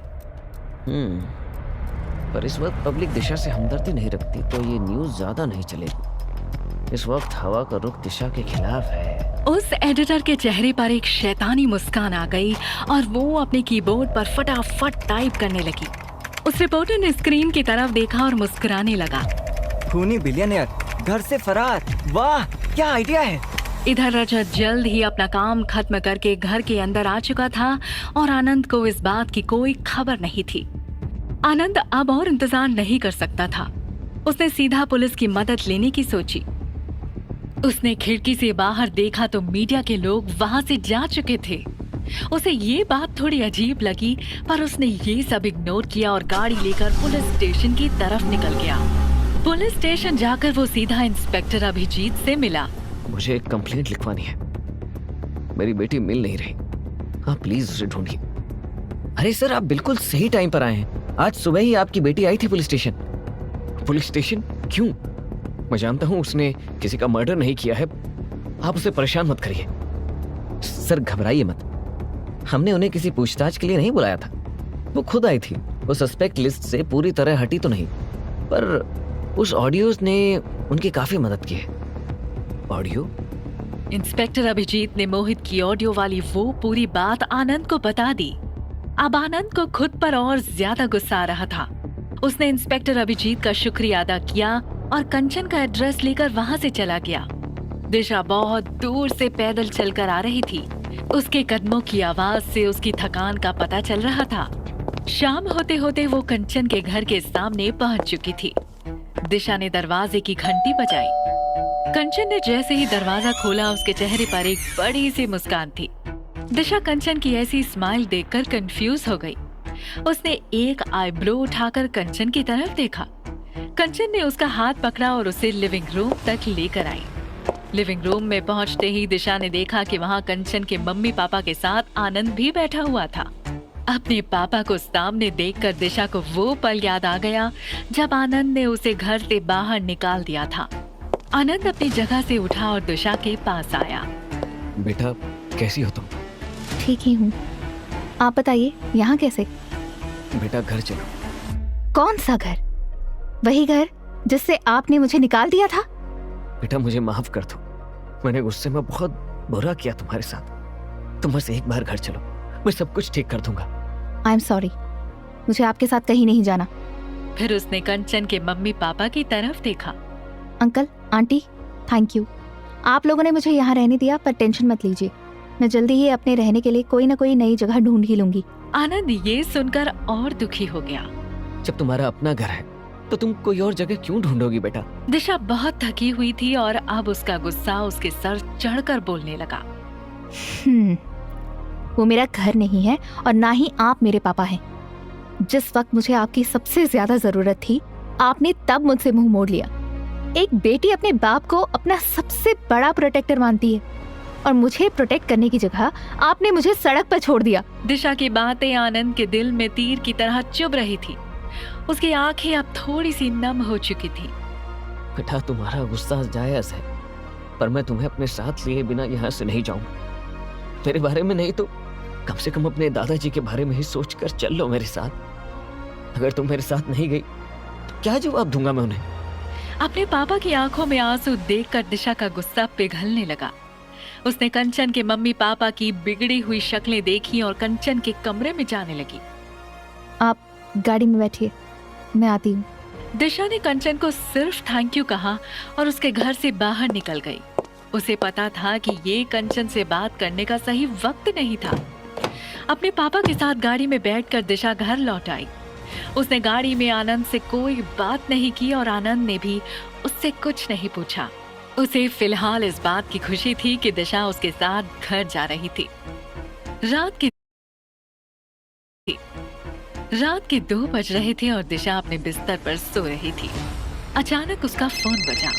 पर इस वक्त पब्लिक दिशा से हमदर्दी नहीं रखती तो ये न्यूज़ ज्यादा नहीं चलेगी। इस वक्त हवा का रुख दिशा के खिलाफ है। उस एडिटर के चेहरे पर एक शैतानी मुस्कान आ गई और वो अपने कीबोर्ड पर फटाफट टाइप करने लगी। उस रिपोर्टर ने स्क्रीन की तरफ देखा और मुस्कुराने लगा। खूनी बिलियनियर घर से फरार, वाह क्या आइडिया है। इधर रजत जल्द ही अपना काम खत्म करके घर के अंदर आ चुका था और आनंद को इस बात की कोई खबर नहीं थी। आनंद अब और इंतजार नहीं कर सकता था। उसने सीधा पुलिस की मदद लेने की सोची। उसने खिड़की से बाहर देखा तो मीडिया के लोग वहां से जा चुके थे। उसे ये बात थोड़ी अजीब लगी पर उसने ये सब इग्नोर किया और गाड़ी लेकर पुलिस स्टेशन की तरफ निकल गया। पुलिस स्टेशन जाकर वो सीधा इंस्पेक्टर अभिजीत से मिला। मुझे एक कंप्लेंट लिखवानी है। मेरी बेटी मिल नहीं रही। आप प्लीज उसे ढूंढिए। अरे सर, आप बिल्कुल सही टाइम पर आए हैं। आज सुबह ही आपकी बेटी आई थी पुलिस स्टेशन। Police station? क्यों? मैं जानता हूं उसने किसी का मर्डर नहीं किया है। आप उसे परेशान मत करिए। सर घबराइए मत, हमने उन्हें किसी पूछताछ के लिए नहीं बुलाया था। वो खुद आई थी। वो सस्पेक्ट लिस्ट से पूरी तरह हटी तो नहीं, पर उस ऑडियोज ने उनकी काफी मदद की है। ऑडियो? इंस्पेक्टर अभिजीत ने मोहित की ऑडियो वाली वो पूरी बात आनंद को बता दी। अब आनंद को खुद पर और ज्यादा गुस्सा आ रहा था। उसने इंस्पेक्टर अभिजीत का शुक्रिया अदा किया और कंचन का एड्रेस लेकर वहां से चला गया। दिशा बहुत दूर से पैदल चलकर आ रही थी। उसके कदमों की आवाज से उसकी थकान का पता चल रहा था। शाम होते होते वो कंचन के घर के सामने पहुंच चुकी थी। दिशा ने दरवाजे की घंटी बजाई। कंचन ने जैसे ही दरवाजा खोला, उसके चेहरे पर एक बड़ी सी मुस्कान थी। दिशा कंचन की ऐसी स्माइल देखकर कंफ्यूज हो गई। उसने एक आईब्रो उठाकर कंचन की तरफ देखा। कंचन ने उसका हाथ पकड़ा और उसे लिविंग रूम तक लेकर आई। लिविंग रूम में पहुंचते ही दिशा ने देखा कि वहां कंचन के मम्मी पापा के साथ आनंद भी बैठा हुआ था। अपने पापा को सामने देखकर दिशा को वो पल याद आ गया जब आनंद ने उसे घर से बाहर निकाल दिया था। आनंद अपनी जगह से उठा और दिशा के पास आया। बेटा, कैसी हो तुम? ठीक ही हूँ। आप बताइए, यहाँ कैसे? बेटा, घर चलो। कौन सा घर? वही घर जिससे आपने मुझे निकाल दिया था? बेटा, मुझे माफ कर दो। मैंने गुस्से में बहुत बुरा किया तुम्हारे साथ। तुम बस एक बार घर चलो, मैं सब कुछ ठीक कर दूंगा। आई एम सॉरी, मुझे आपके साथ कहीं नहीं जाना। फिर उसने कंचन के मम्मी पापा की तरफ देखा। Uncle, aunty, thank you. आप लोगों ने मुझे यहाँ रहने दिया, पर टेंशन मत लीजिए, मैं जल्दी ही अपने रहने के लिए कोई ना कोई नई जगह ढूंढ ही लूंगी। आनंद ये सुनकर और दुखी हो गया। जब तुम्हारा अपना घर है तो तुम कोई और जगह क्यों ढूंढोगी बेटा? दिशा बहुत थकी हुई थी और अब उसका गुस्सा उसके सर चढ़कर बोलने लगा। वो मेरा घर नहीं है और ना ही आप मेरे पापा हैं। जिस वक्त मुझे आपकी सबसे ज्यादा जरूरत थी, आपने तब मुझसे मुंह मोड़ लिया। एक बेटी अपने बाप को अपना सबसे बड़ा प्रोटेक्टर मानती है और मुझे प्रोटेक्ट करने की जगह आपने मुझे सड़क पर छोड़ दिया। दिशा की बातें आनंद के दिल में तीर की तरह चुभ रही थी। उसकी आंखें अब थोड़ी सी नम हो चुकी थी। बेटा, तुम्हारा गुस्सा जायज है, पर मैं तुम्हें अपने साथ लिए बिना यहाँ से नहीं जाऊंगा। मेरे बारे में नहीं तो कम से कम अपने दादाजी के बारे में ही सोचकर चल लो मेरे साथ। अगर तुम मेरे साथ नहीं गई तो क्या जवाब दूंगा मैं उन्हें? अपने पापा की आंखों में आंसू देखकर दिशा का गुस्सा पिघलने लगा। उसने कंचन के मम्मी पापा की बिगड़ी हुई शक्लें देखी और कंचन के कमरे में जाने लगी। आप गाड़ी में बैठिए, मैं आती हूँ। दिशा ने कंचन को सिर्फ थैंक यू कहा और उसके घर से बाहर निकल गई। उसे पता था कि ये कंचन से बात करने का सही वक्त नहीं था। अपने पापा के साथ गाड़ी में बैठकर दिशा घर लौट आई। उसने गाड़ी में आनंद से कोई बात नहीं की और आनंद ने भी उससे कुछ नहीं पूछा। उसे फिलहाल इस बात की खुशी थी कि दिशा उसके साथ घर जा रही थी। रात के 2 बज रहे थे और दिशा अपने बिस्तर पर सो रही थी। अचानक उसका फोन बजा।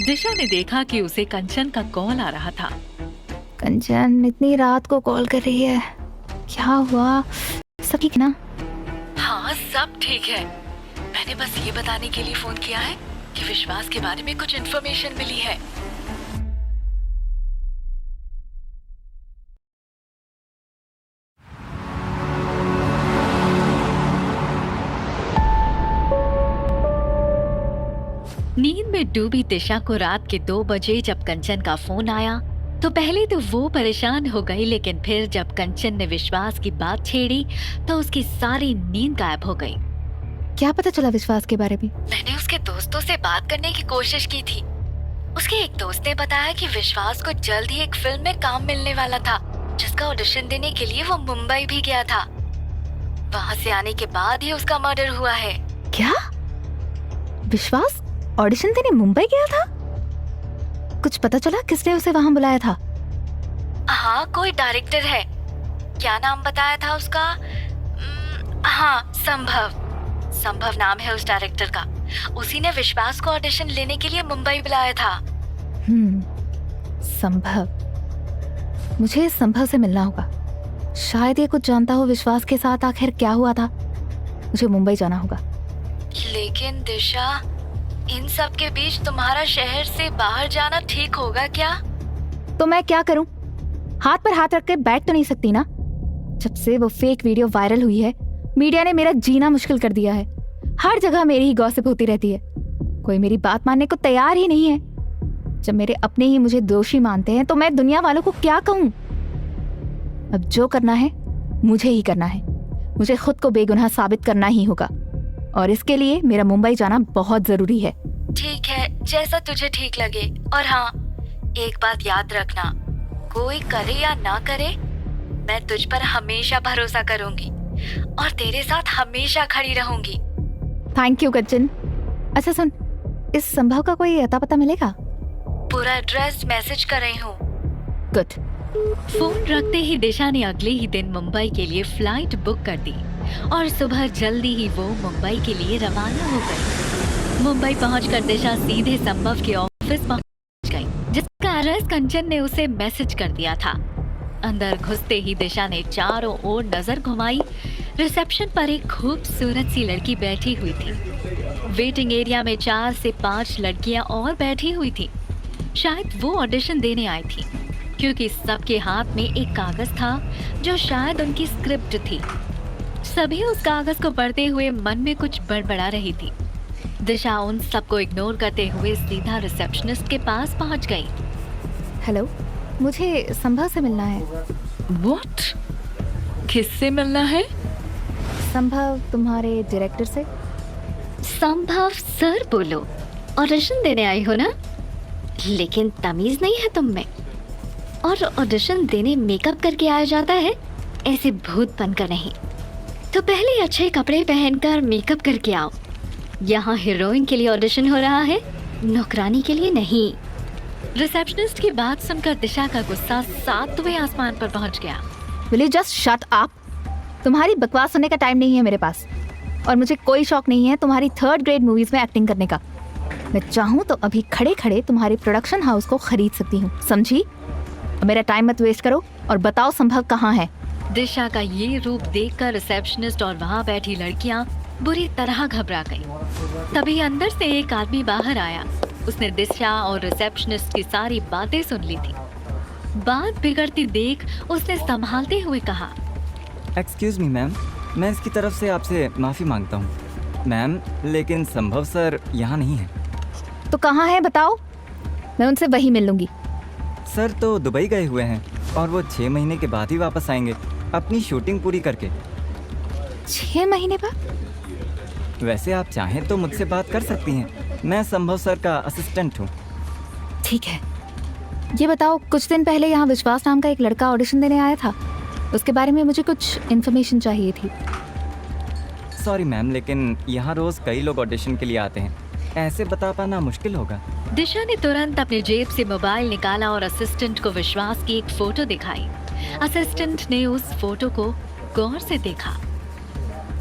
दिशा ने देखा कि उसे कंचन का कॉल आ रहा था। कंचन इतनी रात को कॉल कर रही है, क्या हुआ? सब ठीक ना? हाँ, सब ठीक है। मैंने बस ये बताने के लिए फोन किया है कि विश्वास के बारे में कुछ इन्फॉर्मेशन मिली है। नींद में डूबी दिशा को रात के 2 बजे जब कंचन का फोन आया तो पहले तो वो परेशान हो गई, लेकिन फिर जब कंचन ने विश्वास की बात छेड़ी तो उसकी सारी नींद गायब हो गई। क्या पता चला विश्वास के बारे में? मैंने उसके दोस्तों से बात करने की कोशिश की थी। उसके एक दोस्त ने बताया कि विश्वास को जल्द ही एक फिल्म में काम मिलने वाला था, जिसका ऑडिशन देने के लिए वो मुंबई भी गया था। वहाँ से आने के बाद ही उसका मर्डर हुआ है। क्या? विश्वास ऑडिशन देने मुंबई गया था? कुछ पता चला किसने उसे वहाँ बुलाया था? हाँ, कोई डायरेक्टर है। क्या नाम बताया था उसका? हाँ, संभव नाम है उस डायरेक्टर का। उसी ने विश्वास को ऑडिशन लेने के लिए मुंबई बुलाया था। संभव। मुझे संभव से मिलना होगा। शायद ये कुछ जानता हो विश्वास के साथ आखिर क्या हुआ था। मुझे मुंबई जाना होगा। लेकिन दिशा, इन सब के बीच तुम्हारा शहर से बाहर जाना ठीक होगा क्या? तो मैं क्या करूं? हाथ पर हाथ रख के बैठ तो नहीं सकती ना। जब से वो फेक वीडियो वायरल हुई है, मीडिया ने मेरा जीना मुश्किल कर दिया है। हर जगह मेरी ही गॉसिप होती रहती है। कोई मेरी बात मानने को तैयार ही नहीं है। जब मेरे अपने ही मुझे दोषी मानते हैं तो मैं दुनिया वालों को क्या कहूं? अब जो करना है मुझे ही करना है। मुझे खुद को बेगुनाह साबित करना ही होगा और इसके लिए मेरा मुंबई जाना बहुत जरूरी है। ठीक जैसा तुझे ठीक लगे। और हाँ, एक बात याद रखना, कोई करे या ना करे, मैं तुझ पर हमेशा भरोसा करूंगी और तेरे साथ हमेशा खड़ी रहूंगी। Thank you Kachchan. अच्छा सुन, इस संभव का कोई अता पता मिलेगा? पूरा एड्रेस मैसेज कर रही हूँ। गुड। फोन रखते ही दिशा ने अगले ही दिन मुंबई के लिए फ्लाइट बुक कर दी और सुबह जल्दी ही वो मुंबई के लिए रवाना हो गई। मुंबई पहुंचकर दिशा सीधे संभव के ऑफिस पहुंच गई, जिसका एड्रेस कंचन ने उसे मैसेज कर दिया था। अंदर घुसते ही दिशा ने चारों ओर नजर घुमाई। रिसेप्शन पर एक खूबसूरत सी लड़की बैठी हुई थी। वेटिंग एरिया में 4 से 5 लड़कियां और बैठी हुई थी। शायद वो ऑडिशन देने आई थी, क्योंकि सबके हाथ में एक कागज था जो शायद उनकी स्क्रिप्ट थी। सभी उस कागज को पढ़ते हुए मन में कुछ बड़बड़ा रही थी। दिशा उन सबको इग्नोर करते हुए सीधा रिसेप्शनिस्ट के पास पहुंच गई। हेलो, मुझे संभव से मिलना है। व्हाट? किससे मिलना है? संभव, तुम्हारे डायरेक्टर से। संभव सर बोलो, ऑडिशन देने आई हो ना? लेकिन तमीज नहीं है तुम में। और ऑडिशन देने मेकअप करके आया जाता है, ऐसे भूत बनकर नहीं। तो पहले अच्छे कपड़े पहनकर मेकअप करके आओ। यहाँ हीरोइन के लिए ऑडिशन हो रहा है, नौकरानी के लिए नहीं। रिसेप्शनिस्ट की बात सुनकर दिशा का गुस्सा 7वें आसमान पर पहुंच गया। Will you just shut up? तुम्हारी बकवास सुनने का टाइम नहीं है मेरे पास, और मुझे कोई शौक नहीं है तुम्हारी 3rd ग्रेड मूवीज में एक्टिंग करने का। मैं चाहूँ तो अभी खड़े खड़े तुम्हारे प्रोडक्शन हाउस को खरीद सकती हूँ, समझी? अब मेरा टाइम मत वेस्ट करो और बताओ संभव कहाँ है। दिशा का ये रूप देखकर रिसेप्शनिस्ट और वहाँ बैठी लड़कियाँ बुरी तरह घबरा गईं। तभी अंदर से एक आदमी बाहर आया। उसने दिशा और रिसेप्शनिस्ट की सारी बातें सुन ली थी। बात बिगड़ती देख उसने संभालते हुए कहा, एक्सक्यूज मी मैम, मैं इसकी तरफ से आपसे माफ़ी मांगता हूँ मैम, लेकिन संभव सर यहाँ नहीं है। तो कहाँ है बताओ, मैं उनसे वही मिल लूंगी। सर तो दुबई गए हुए हैं और वो 6 महीने के बाद ही वापस आएंगे अपनी शूटिंग पूरी करके। 6 महीने बाद? वैसे आप चाहें तो मुझसे बात कर सकती हैं, मैं संभव सर का असिस्टेंट हूँ। ठीक है, ये बताओ, कुछ दिन पहले यहाँ विश्वास नाम का एक लड़का ऑडिशन देने आया था, उसके बारे में मुझे कुछ इन्फॉर्मेशन चाहिए थी। सॉरी मैम, लेकिन यहाँ रोज़ कई लोग ऑडिशन के लिए आते हैं, ऐसे बता पाना मुश्किल होगा। दिशा ने तुरंत अपनी जेब से मोबाइल निकाला और असिस्टेंट को विश्वास की एक फोटो दिखाई। असिस्टेंट ने उस फोटो को गौर से देखा।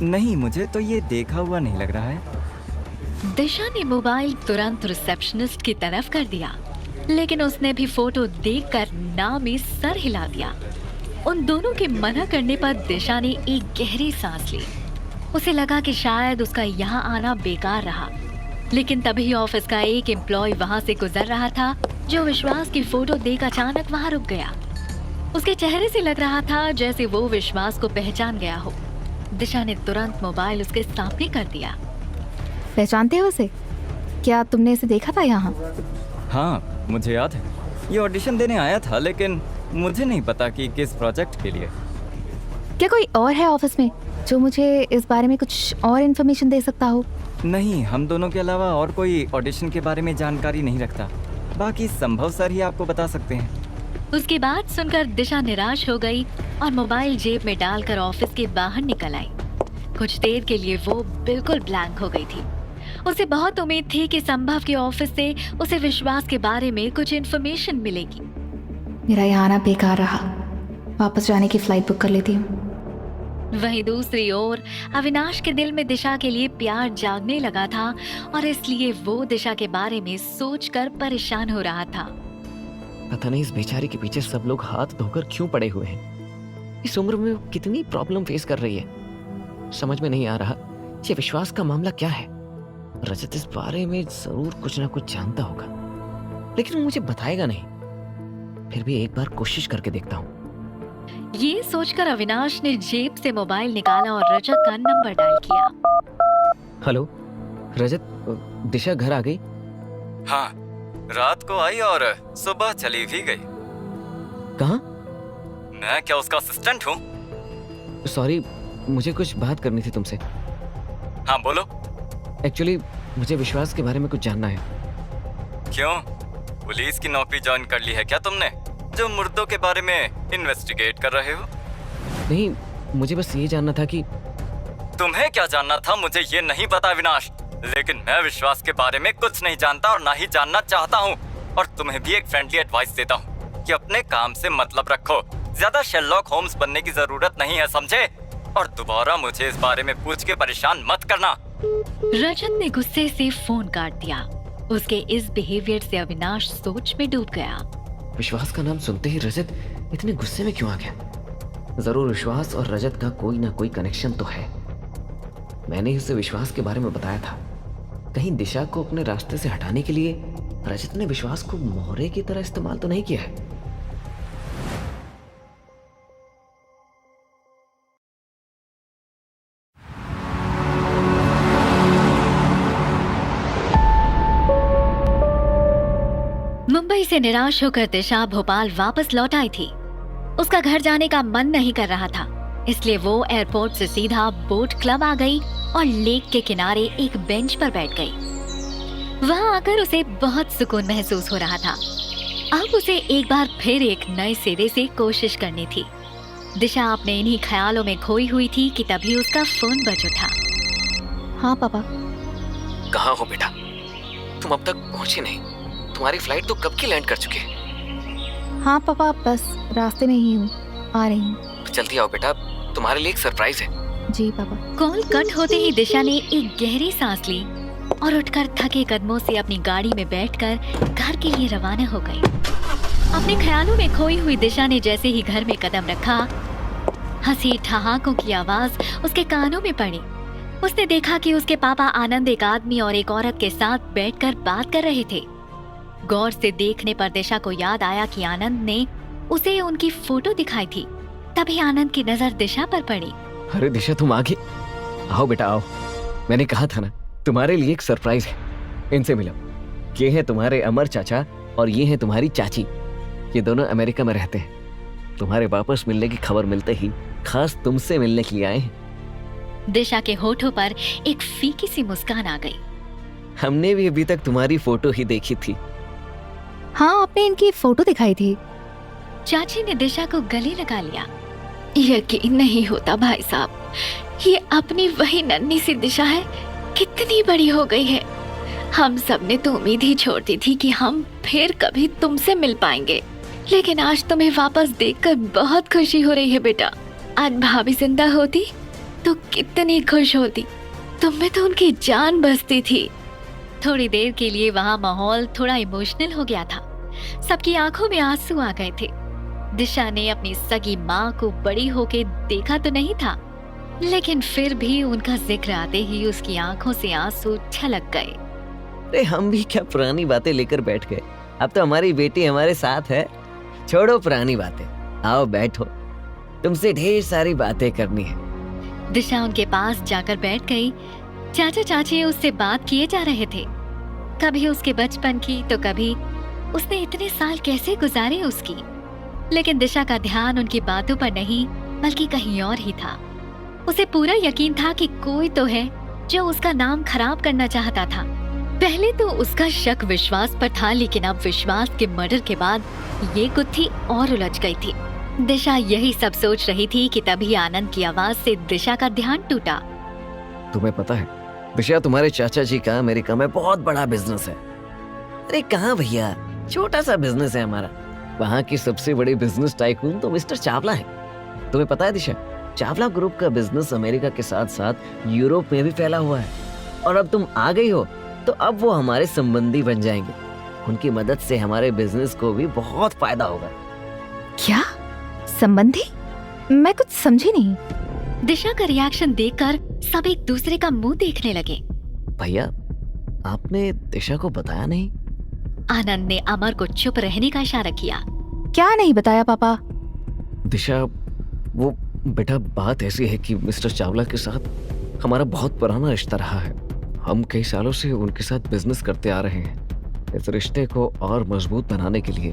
नहीं, मुझे तो ये देखा हुआ नहीं लग रहा है। दिशा ने मोबाइल तुरंत रिसेप्शनिस्ट की तरफ कर दिया, लेकिन उसने भी फोटो देखकर ना में सर हिला दिया। उन दोनों के मना करने पर दिशा ने एक गहरी सांस ली। उसे लगा कि शायद उसका यहाँ आना बेकार रहा, लेकिन तभी ऑफिस का एक एम्प्लॉय वहाँ से गुजर रहा था, जो विश्वास की फोटो देख अचानक वहाँ रुक गया। उसके चेहरे से लग रहा था जैसे वो विश्वास को पहचान गया हो। दिशा ने तुरंत मोबाइल उसके सामने कर दिया। पहचानते हो उसे? क्या तुमने इसे देखा था यहाँ? हाँ, मुझे याद है, ये ऑडिशन देने आया था, लेकिन मुझे नहीं पता कि किस प्रोजेक्ट के लिए। क्या कोई और है ऑफिस में जो मुझे इस बारे में कुछ और इन्फॉर्मेशन दे सकता हो? नहीं, हम दोनों के अलावा और कोई ऑडिशन के बारे में जानकारी नहीं रखता। बाकी संभव सर ही आपको बता सकते हैं। उसकी बात सुनकर दिशा निराश हो गई और मोबाइल जेब में डालकर ऑफिस के बाहर निकल आई। कुछ देर के लिए वो बिल्कुल ब्लैंक हो गई थी। उसे बहुत उम्मीद थी कि संभव के ऑफिस से उसे विश्वास के बारे में कुछ इन्फॉर्मेशन मिलेगी। मेरा यहाँ आना बेकार रहा, वापस जाने की फ्लाइट बुक कर लेती हूँ। वहीं दूसरी ओर अविनाश के दिल में दिशा के लिए प्यार जागने लगा था और इसलिए वो दिशा के बारे में सोचकर परेशान हो रहा था। पता नहीं इस बेचारी के पीछे सब लोग हाथ धोकर क्यों पड़े हुए हैं। इस उम्र में वो कितनी प्रॉब्लम फेस कर रही है, समझ में नहीं आ रहा ये विश्वास का मामला क्या है। रजत इस बारे में जरूर कुछ ना कुछ जानता होगा, लेकिन वो मुझे बताएगा नहीं। फिर भी एक बार कोशिश करके देखता हूँ। ये सोचकर अविनाश ने जेब से मोबाइल निकाला और रजत का नंबर डायल किया। हेलो रजत, दिशा घर आ गई? हाँ, रात को आई और सुबह चली भी गई। कहाँ? मैं क्या उसका असिस्टेंट हूँ? सॉरी, मुझे कुछ बात करनी थी तुमसे। हाँ बोलो। एक्चुअली मुझे विश्वास के बारे में कुछ जानना है। क्यों, पुलिस की नौकरी ज्वाइन कर ली है क्या तुमने, जो मुर्दों के बारे में इन्वेस्टिगेट कर रहे हो? नहीं, मुझे बस ये जानना था कि तुम्हें क्या जानना था मुझे ये नहीं पता अविनाश, लेकिन मैं विश्वास के बारे में कुछ नहीं जानता और ना ही जानना चाहता हूँ। और तुम्हें भी एक फ्रेंडली एडवाइस देता हूँ कि अपने काम से मतलब रखो, ज्यादा शेरलॉक होम्स बनने की जरूरत नहीं है, समझे? और दोबारा मुझे इस बारे में पूछ के परेशान मत करना। रजत ने गुस्से से फोन काट दिया। उसके इस बिहेवियर से अविनाश सोच में डूब गया। विश्वास का नाम सुनते ही रजत इतने गुस्से में क्यों आ गया? जरूर विश्वास और रजत का कोई ना कोई कनेक्शन तो है। मैंने उसे विश्वास के बारे में बताया था। कहीं दिशा को अपने रास्ते से हटाने के लिए रजत ने विश्वास को मोहरे की तरह इस्तेमाल तो नहीं किया है? मुंबई से निराश होकर दिशा भोपाल वापस लौट आई थी। उसका घर जाने का मन नहीं कर रहा था, इसलिए वो एयरपोर्ट से सीधा बोट क्लब आ गई और लेक के किनारे एक बेंच पर बैठ गई। वहां आकर उसे बहुत सुकून महसूस हो रहा था। अब उसे एक बार फिर एक नए सिरे से कोशिश करनी थी। दिशा अपने इन्हीं ख्यालों में खोई हुई थी कि तभी उसका फोन बज उठा। हाँ पापा। कहाँ हो बेटा? तुम अब तक पहुंची नहीं। तुम्हारी फ्लाइट तो कब की लैंड कर चुकी है। हाँ पापा, बस रास्ते में ही हूँ, आ रही हूँ। जल्दी आओ बेटा, तुम्हारे लिए एक सरप्राइज है। जी पापा। कॉल कट होते ही दिशा ने एक गहरी सांस ली और उठकर थके कदमों से अपनी गाड़ी में बैठकर घर के लिए रवाना हो गई। अपने ख्यालों में खोई हुई दिशा ने जैसे ही घर में कदम रखा, हंसी ठहाकों की आवाज उसके कानों में पड़ी। उसने देखा कि उसके पापा आनंद एक आदमी और एक औरत के साथ बैठकर बात कर रहे थे। गौर से देखने पर दिशा को याद आया कि आनंद ने उसे उनकी फोटो दिखाई थी। तभी आनंद की नजर दिशा पर पड़ी। अरे दिशा, तुम आगे आओ बेटा, आओ। मैंने कहा था ना, तुम्हारे लिए एक सरप्राइज है। इनसे मिलो। ये हैं तुम्हारे अमर चाचा और ये हैं तुम्हारी चाची। ये दोनों अमेरिका में रहते हैं। तुम्हारे वापस मिलने की खबर मिलते ही खास तुमसे मिलने के लिए आए हैं। दिशा के होठों पर एक फीकी सी मुस्कान आ गई। हमने भी अभी तक तुम्हारी फोटो ही देखी थी। हाँ, आपने इनकी फोटो दिखाई थी। चाची ने दिशा को गले लगा लिया। यकीन नहीं होता भाई साहब, ये अपनी वही नन्ही सी दिशा है, कितनी बड़ी हो गई है। हम सब ने तो उम्मीद ही छोड़ दी थी कि हम फिर कभी तुमसे मिल पाएंगे, लेकिन आज तुम्हें वापस देखकर बहुत खुशी हो रही है बेटा। आज भाभी जिंदा होती तो कितनी खुश होती, तुम में तो उनकी जान बसती थी। थोड़ी देर के लिए वहाँ माहौल थोड़ा इमोशनल हो गया था। सबकी आंखों में आंसू आ गए थे। दिशा ने अपनी सगी माँ को बड़ी होके देखा तो नहीं था, लेकिन फिर भी उनका जिक्र आते ही उसकी आंखों से आंसू छलक गए। अरे हम भी क्या पुरानी बातें लेकर बैठ गए। अब तो हमारी बेटी हमारे साथ है। छोड़ो पुरानी बातें, आओ बैठो, तुमसे ढेर सारी बातें करनी है। दिशा उनके पास जाकर बैठ गई। चाचा चाची उससे बात किए जा रहे थे, कभी उसके बचपन की तो कभी उसने इतने साल कैसे गुजारे उसकी। लेकिन दिशा का ध्यान उनकी बातों पर नहीं बल्कि कहीं और ही था। उसे पूरा यकीन था कि कोई तो है जो उसका नाम खराब करना चाहता था। पहले तो उसका शक विश्वास पर था, लेकिन अब विश्वास के मर्डर के बाद ये गुत्थी और उलझ गई थी। दिशा यही सब सोच रही थी कि तभी आनंद की आवाज से दिशा का ध्यान टूटा। तुम्हें पता है दिशा, तुम्हारे चाचा जी का अमेरिका में बहुत बड़ा बिजनेस है। अरे कहाँ भैया, छोटा सा बिजनेस है हमारा। वहाँ की सबसे बड़ी बिजनेस टाइकून तो मिस्टर चावला है। तुम्हें पता है दिशा, चावला ग्रुप का बिजनेस अमेरिका के साथ साथ यूरोप में भी फैला हुआ है। और अब तुम आ गई हो तो अब वो हमारे संबंधी बन जाएंगे। उनकी मदद से हमारे बिजनेस को भी बहुत फायदा होगा। क्या संबंधी? मैं कुछ समझी नहीं। दिशा का रिएक्शन देखकर सब एक दूसरे का मुंह देखने लगे। भैया, आपने दिशा को बताया नहीं? आनंद ने अमर को चुप रहने का इशारा किया। क्या नहीं बताया पापा? दिशा, वो बेटा बात ऐसी है कि मिस्टर चावला के साथ हमारा बहुत पुराना रिश्ता रहा है। हम कई सालों से उनके साथ बिजनेस करते आ रहे हैं। इस रिश्ते को और मजबूत बनाने के लिए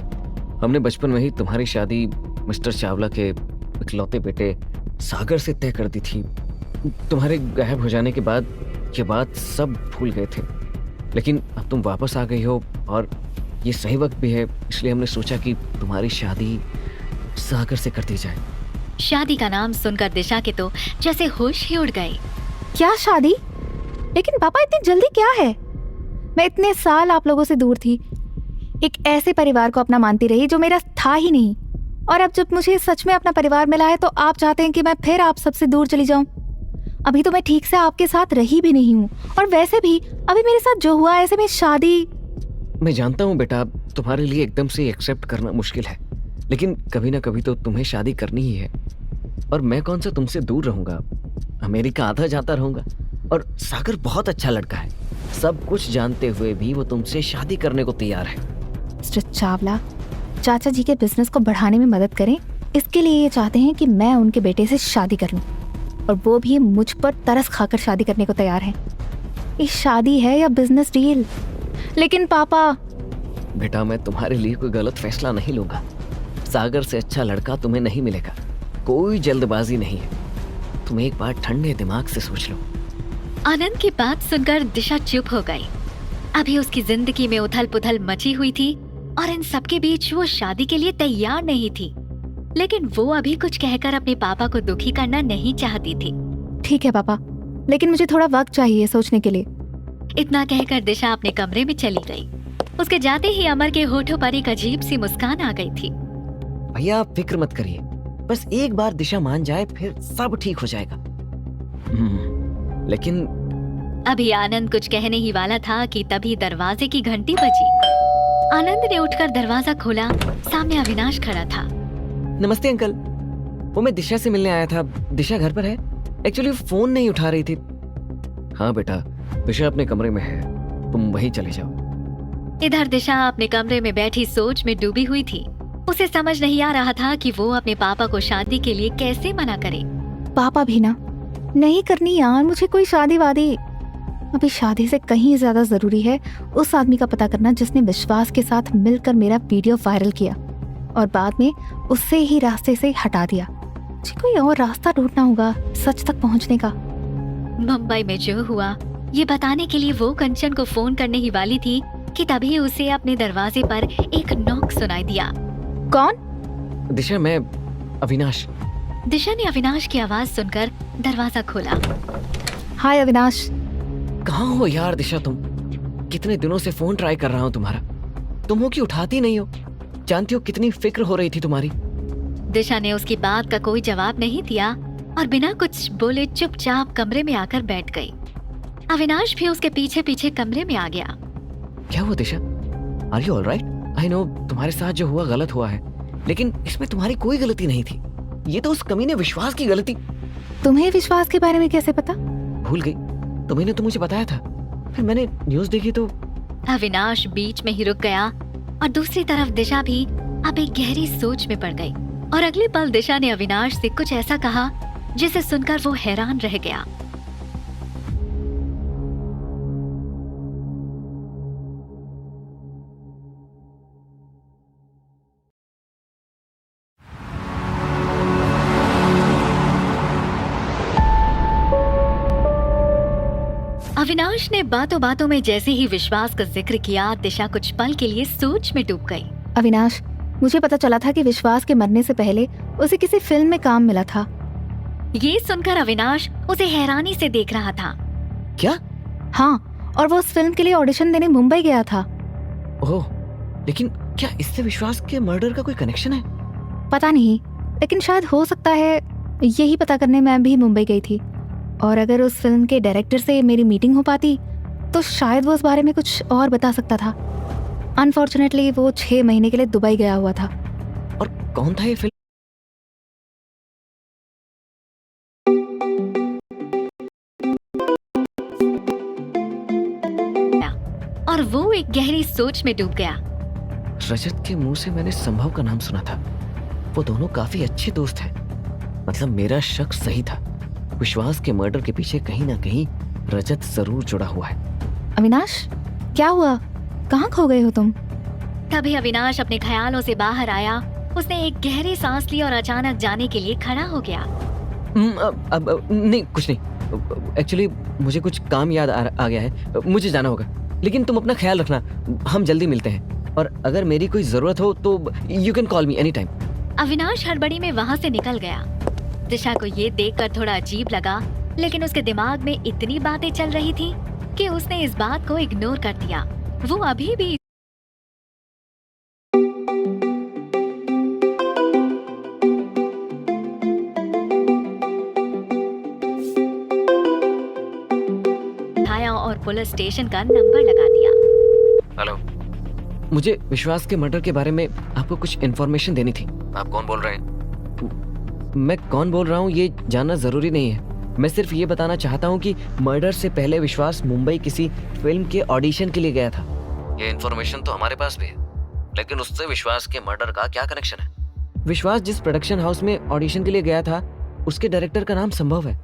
हमने बचपन में ही तुम्हारी शादी मिस्टर चावला के इकलौते बेटे सागर से तय कर दी थी। तुम्हारे गायब हो जाने के बाद ये बात सब भूल गए थे, लेकिन अब तुम वापस आ गई हो और ये सही वक्त भी है, इसलिए हमने सोचा कि तुम्हारी शादी सागर से कर दी जाए। शादी का नाम सुनकर दिशा के तो जैसे होश ही उड़ गए। क्या शादी? लेकिन पापा इतनी जल्दी क्या है? मैं इतने साल आप लोगों से दूर थी, एक ऐसे परिवार को अपना मानती रही जो मेरा था ही नहीं, और अब जब मुझे सच में अपना परिवार मिला है तो आप चाहते हैं कि मैं फिर आप सबसे दूर चली जाऊं। अभी तो मैं ठीक से आपके साथ रही भी नहीं हूँ, और वैसे भी अभी मेरे साथ जो हुआ ऐसे में शादी। मैं जानता हूँ बेटा, तुम्हारे लिए एकदम से एक्सेप्ट करना मुश्किल है, लेकिन कभी ना कभी तो तुम्हें शादी करनी ही है। और मैं कौन सा तुमसे दूर रहूंगा, अमेरिका आता जाता रहूंगा। और सागर बहुत अच्छा लड़का है, सब कुछ जानते हुए भी वो तुमसे शादी करने को तैयार है। मिस्टर चावला, चाचा जी के बिजनेस को बढ़ाने में मदद करें, इसके लिए ये चाहते हैं कि मैं उनके बेटे से शादी कर लूं, और वो भी मुझ पर तरस खाकर शादी करने को तैयार है। ये शादी है या बिजनेस डील? लेकिन पापा। बेटा, मैं तुम्हारे लिए कोई गलत फैसला नहीं लूंगा। सागर से अच्छा लड़का तुम्हें नहीं मिलेगा, कोई जल्दबाजी नहीं है। तुम एक बार ठंडे दिमाग से सोच लो। आनंद की बात सुनकर दिशा चुप हो गई। अभी उसकी जिंदगी में उथल पुथल मची हुई थी, और इन सबके बीच वो शादी के लिए तैयार नहीं थी। लेकिन वो अभी कुछ कहकर अपने पापा को दुखी करना नहीं चाहती थी। ठीक है पापा, लेकिन मुझे थोड़ा वक्त चाहिए सोचने के लिए। इतना कहकर दिशा अपने कमरे में चली गई। उसके जाते ही अमर के होठों पर एक अजीब सी मुस्कान आ गई थी। भैया आप फिक्र मत करिए, बस एक बार दिशा मान जाए फिर सब ठीक हो जाएगा। लेकिन अभी आनंद कुछ कहने ही वाला था कि तभी दरवाजे की घंटी बजी। आनंद ने उठकर दरवाजा खोला। सामने अविनाश खड़ा था। नमस्ते अंकल, वो मैं दिशा से मिलने आया था। दिशा घर पर है? एक्चुअली फोन नहीं उठा रही थी। हाँ बेटा, दिशा अपने कमरे में है, तुम वहीं चले जाओ। इधर दिशा अपने कमरे में बैठी सोच में डूबी हुई थी। उसे समझ नहीं आ रहा था कि वो अपने पापा को शादी के लिए कैसे मना करे। पापा भी ना, नहीं करनी यार मुझे कोई शादी वादी। अभी शादी से कहीं ज्यादा जरूरी है उस आदमी का पता करना जिसने विश्वास के साथ मिलकर मेरा वीडियो वायरल किया और बाद में उससे ही रास्ते से हटा दिया। मुझे कोई और रास्ता ढूंढना होगा सच तक पहुंचने का। मुंबई में जो हुआ ये बताने के लिए वो कंचन को फोन करने ही वाली थी कि तभी उसे अपने दरवाजे पर एक नॉक सुनाई दिया। कौन? दिशा, मैं अविनाश। दिशा ने अविनाश की आवाज सुनकर दरवाजा खोला। हाय अविनाश। कहाँ हो यार दिशा तुम? कितने दिनों से फोन ट्राई कर रहा हूँ तुम्हारा, तुम हो कि उठाती नहीं हो। जानती हो कितनी फिक्र हो रही थी तुम्हारी। दिशा ने उसकी बात का कोई जवाब नहीं दिया और बिना कुछ बोले चुपचाप कमरे में आकर बैठ गई। अविनाश भी उसके पीछे पीछे कमरे में आ गया। क्या हुआ Disha? Are you alright? I know तुम्हारे साथ जो हुआ गलत हुआ है, लेकिन इसमें तुम्हारी कोई गलती नहीं थी। ये तो उस कमीने विश्वास की गलती। तुम्हें विश्वास के बारे में कैसे पता? भूल गई, तुम्हें तो मुझे बताया था, फिर मैंने न्यूज देखी तो। अविनाश बीच में ही रुक गया और दूसरी तरफ दिशा भी अब एक गहरी सोच में पड़ गई। और अगले पल दिशा ने अविनाश से कुछ ऐसा कहा जिसे सुनकर वो हैरान रह गया। अविनाश ने बातों बातों में जैसे ही विश्वास का जिक्र किया, दिशा कुछ पल के लिए सोच में डूब गई। अविनाश, मुझे पता चला था कि विश्वास के मरने से पहले उसे किसी फिल्म में काम मिला था। ये सुनकर अविनाश उसे हैरानी से देख रहा था। क्या? हाँ, और वो उस फिल्म के लिए ऑडिशन देने मुंबई गया था। ओह, लेकिन क्या इससे विश्वास के मर्डर का कोई कनेक्शन है? पता नहीं, लेकिन शायद हो सकता है। यही पता करने मैं भी मुंबई गई थी, और अगर उस फिल्म के डायरेक्टर से मेरी मीटिंग हो पाती तो शायद वो उस बारे में कुछ और बता सकता था। अनफॉर्चुनेटली वो 6 महीने के लिए दुबई गया हुआ था। और कौन था ये फिल्म? और वो एक गहरी सोच में डूब गया। रजत के मुंह से मैंने संभव का नाम सुना था। वो दोनों काफी अच्छे दोस्त हैं। मतलब मेरा शक सही था, विश्वास के मर्डर के पीछे कहीं ना कहीं रजत जरूर जुड़ा हुआ है। अविनाश, क्या हुआ? कहाँ खो गए हो तुम? तभी अविनाश अपने ख्यालों से बाहर आया। उसने एक गहरी सांस ली और अचानक जाने के लिए खड़ा हो गया। नहीं, कुछ नहीं। एक्चुअली मुझे कुछ काम याद आ गया है, मुझे जाना होगा। लेकिन तुम अपना ख्याल रखना, हम जल्दी मिलते हैं, और अगर मेरी कोई जरूरत हो तो you can call me any time. Avinash हड़बड़ी में वहाँ से निकल गया। दिशा को ये देखकर थोड़ा अजीब लगा, लेकिन उसके दिमाग में इतनी बातें चल रही थी कि उसने इस बात को इग्नोर कर दिया। वो अभी भी उठाया और पुलिस स्टेशन का नंबर लगा दिया। हेलो, मुझे विश्वास के मर्डर के बारे में आपको कुछ इन्फॉर्मेशन देनी थी। आप कौन बोल रहे हैं? मैं कौन बोल रहा हूँ ये जानना जरूरी नहीं है। मैं सिर्फ ये बताना चाहता हूँ कि मर्डर से पहले विश्वास मुंबई किसी फिल्म के ऑडिशन के लिए गया था। ये इन्फॉर्मेशन तो हमारे पास भी है, लेकिन उससे विश्वास के मर्डर का क्या कनेक्शन है? विश्वास जिस प्रोडक्शन हाउस में ऑडिशन के लिए गया था, उसके डायरेक्टर का नाम संभव है।